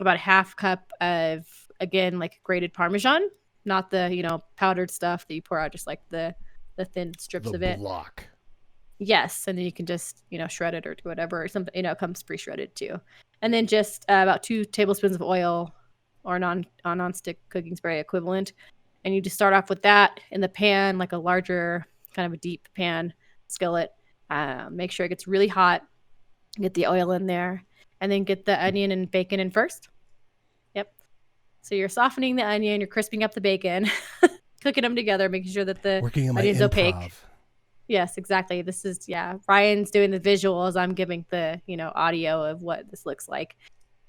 about a half cup of, again, like grated Parmesan, not the powdered stuff that you pour out, just like the thin strips of it. Block. Yes, and then you can just shred it or do whatever, or something. It comes pre-shredded too. And then just about 2 tablespoons of oil or non-stick cooking spray equivalent. And you just start off with that in the pan, like a larger, kind of a deep pan skillet. Make sure it gets really hot. Get the oil in there. And then get the onion and bacon in first. Yep. So you're softening the onion. You're crisping up the bacon. Cooking them together, making sure that the onion's opaque. Yes, exactly. This is, Ryan's doing the visuals. I'm giving the, audio of what this looks like.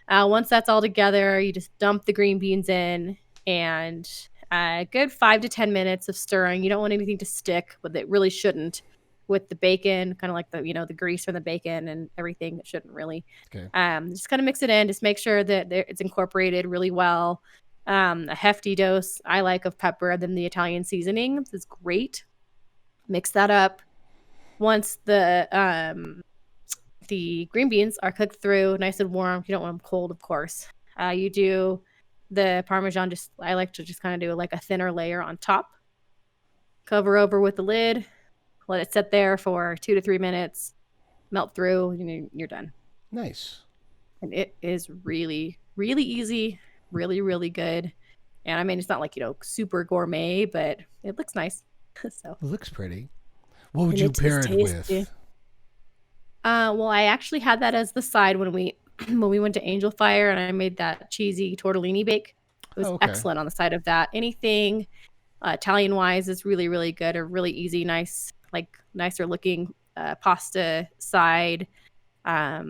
Once that's all together, you just dump the green beans in and a good 5 to 10 minutes of stirring. You don't want anything to stick, but it really shouldn't with the bacon, kind of like the, the grease from the bacon and everything. It shouldn't really. Okay. Just kind of mix it in. Just make sure that it's incorporated really well. A hefty dose I like of pepper, and then the Italian seasoning. This is great. Mix that up. Once the green beans are cooked through, nice and warm. You don't want them cold, of course. You do the Parmesan. I like to just kind of do like a thinner layer on top. Cover over with the lid. Let it sit there for 2 to 3 minutes. Melt through, and you're done. Nice. And it is really, really easy. Really, really good. And I mean, it's not like super gourmet, but it looks nice. So it looks pretty. What would you pair it with? Well, I actually had that as the side when we went to Angel Fire, and I made that cheesy tortellini bake. It was excellent on the side of that. Anything Italian wise is really, really good, or really easy, nice, like nicer looking pasta side. I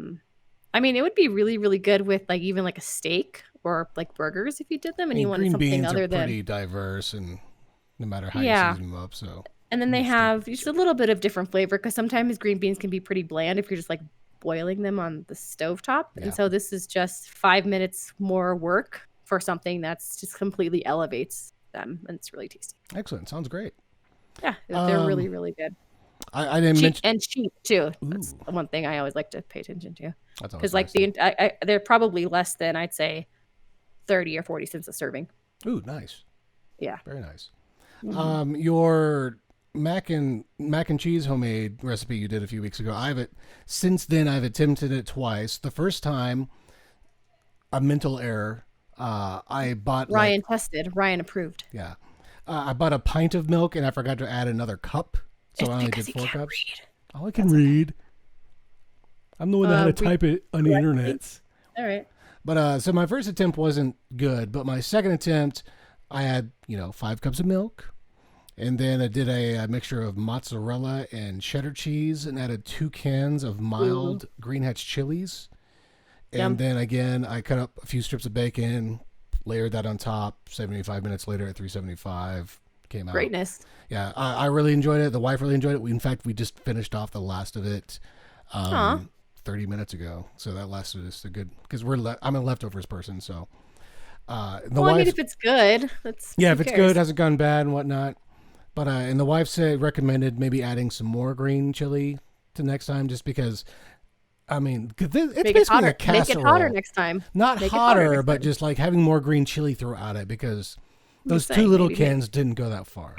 mean, it would be really, really good with like even like a steak or like burgers if you did them, and you wanted something other than. Green beans are pretty diverse, and no matter how you season them up, so And then they have just a little bit of different flavor because sometimes green beans can be pretty bland if you're just like boiling them on the stovetop. Yeah. And so this is just 5 minutes more work for something that's just completely elevates them, and it's really tasty. Excellent. Sounds great. Yeah, they're really, really good. I didn't mention, and cheap too. That's one thing I always like to pay attention to. Because like they're probably less than, I'd say, 30 or 40 cents a serving. Ooh, nice. Yeah, very nice. Mm-hmm. Your mac and cheese homemade recipe you did a few weeks ago. Since then I've attempted it twice. The first time, a mental error. I bought Ryan tested. Ryan approved. Yeah, I bought a pint of milk and I forgot to add another cup, so I only did 4 cups. Oh, I can read. I'm the one that had to type it on the internet. All right. But so my first attempt wasn't good, but my second attempt, I had 5 cups of milk. And then I did a mixture of mozzarella and cheddar cheese and added 2 cans of mild Green Hatch chilies. And then again, I cut up a few strips of bacon, layered that on top. 75 minutes later at 375, came out. Greatness. Yeah, I really enjoyed it. The wife really enjoyed it. In fact, we just finished off the last of it 30 minutes ago. So that lasted us a good, because I'm a leftovers person. So I mean, if it's good, if it's good, hasn't gone bad and whatnot. But and the wife recommended maybe adding some more green chili to next time, just because, I mean, it's basically a casserole. Make it hotter next time. Not hotter, but just like having more green chili throughout it, because those 2 little cans didn't go that far.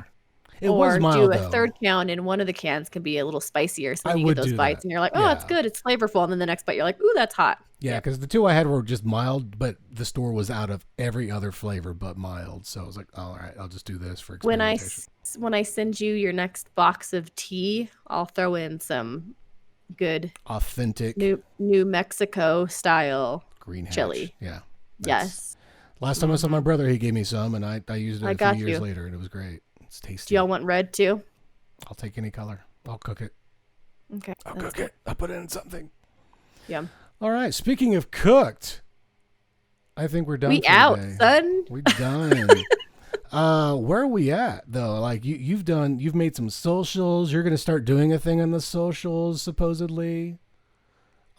It was mild, do a third count, and one of the cans can be a little spicier, so then you get those bites, and you're like, oh, it's good, it's flavorful, and then the next bite, you're like, ooh, that's hot. Yeah, because the 2 I had were just mild, but the store was out of every other flavor but mild, so I was like, oh, all right, I'll just do this for experimentation. When I send you your next box of tea, I'll throw in some good, authentic New Mexico style Green Hatch chili. Yeah. Yes. Last time I saw my brother, he gave me some, and I used it a few years later, and it was great. It's tasty. Do y'all want red too? I'll take any color. I'll cook it. Okay. I'll cook it. I'll put it in something. Yeah. All right. Speaking of cooked, I think we're done. We out, son. We're done. Where are we at though? Like you've made some socials. You're gonna start doing a thing on the socials supposedly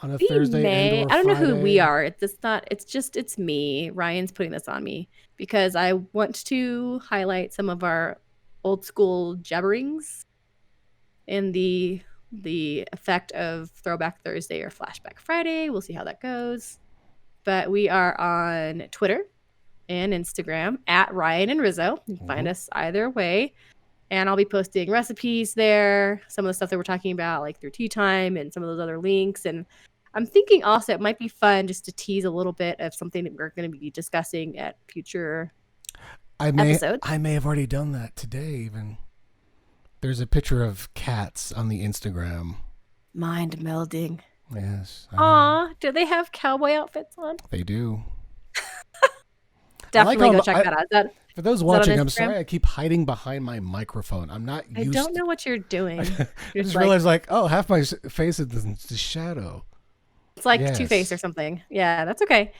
on a Thursday. I don't know who we are. It's me. Ryan's putting this on me because I want to highlight some of our old school jabberings and the effect of Throwback Thursday or Flashback Friday. We'll see how that goes. But we are on Twitter and Instagram at Ryan and Rizzo. You can find us either way. And I'll be posting recipes there, some of the stuff that we're talking about, like through Tea Time and some of those other links. And I'm thinking also it might be fun just to tease a little bit of something that we're going to be discussing at future episodes. I may have already done that today even. There's a picture of cats on the Instagram. Mind melding. Yes. Aw, do they have cowboy outfits on? They do. Definitely go check that out. For those watching, I'm sorry I keep hiding behind my microphone. I'm not used I don't know what you're doing. I just realized half my face is the shadow. It's like Two-Face or something. Yeah, that's okay.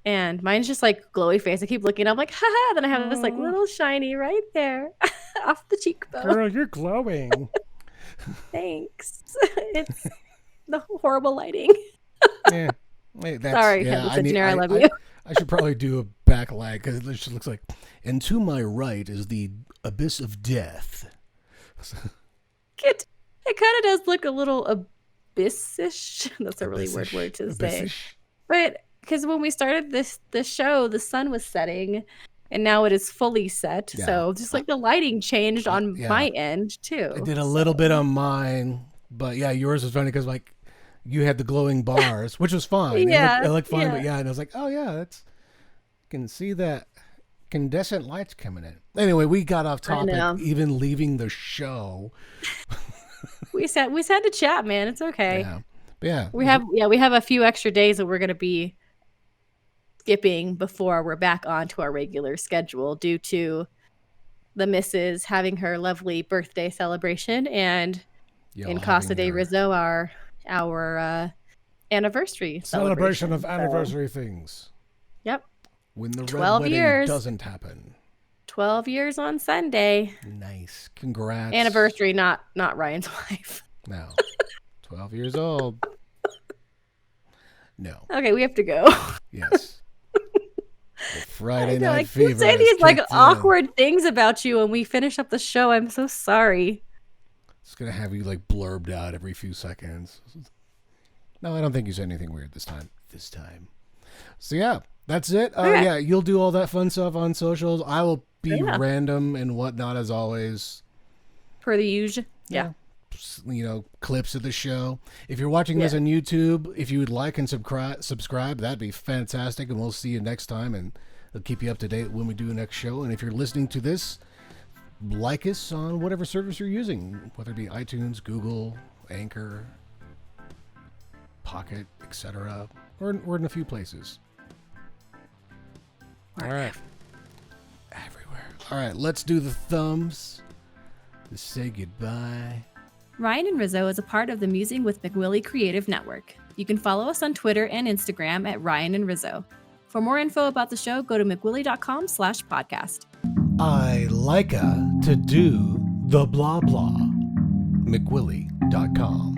And mine's just like glowy face. I keep looking. I'm like, haha. Then I have this like little shiny right there off the cheekbone. Girl, you're glowing. Thanks. It's the horrible lighting. Yeah. Hey, sorry, I love you. I should probably do a back lag because it just looks like, and to my right is the abyss of death. It kind of does look a little abyssish. That's a really weird word to say. But because when we started this show, the sun was setting, and now it is fully set. Yeah. So just like the lighting changed on my end too. I did a little bit on mine, but yours was funny because like you had the glowing bars, which was fine. It looked fine, but and I was like, oh yeah, that's can see that incandescent lights coming in. Anyway, we got off topic, even leaving the show. we had to chat, man. It's okay. Yeah. Yeah. We have a few extra days that we're going to be skipping before we're back onto our regular schedule due to the missus having her lovely birthday celebration and in Casa de Rizzo our anniversary celebration of anniversary things. Yep. When the 12 red years wedding doesn't happen. 12 years on Sunday. Nice. Congrats. Anniversary, not Ryan's wife. No. 12 years old. No. Okay, we have to go. Yes. Friday Night I Fever. keep saying these awkward things about you when we finish up the show. I'm so sorry. It's going to have you blurbed out every few seconds. No, I don't think you said anything weird this time. So yeah, that's it. Okay. Yeah, you'll do all that fun stuff on socials. I will be random and whatnot as always. Per the usual. Yeah. Clips of the show. If you're watching this on YouTube, if you would like and subscribe, that'd be fantastic. And we'll see you next time, and we'll keep you up to date when we do the next show. And if you're listening to this, like us on whatever service you're using, whether it be iTunes, Google, Anchor, Pocket, etc. We're in a few places. All right. Everywhere. All right, let's do the thumbs. Let's say goodbye. Ryan and Rizzo is a part of the Musing with McWillie Creative Network. You can follow us on Twitter and Instagram at Ryan and Rizzo. For more info about the show, go to mcwillie.com/podcast. I like to do the blah blah. McWillie.com.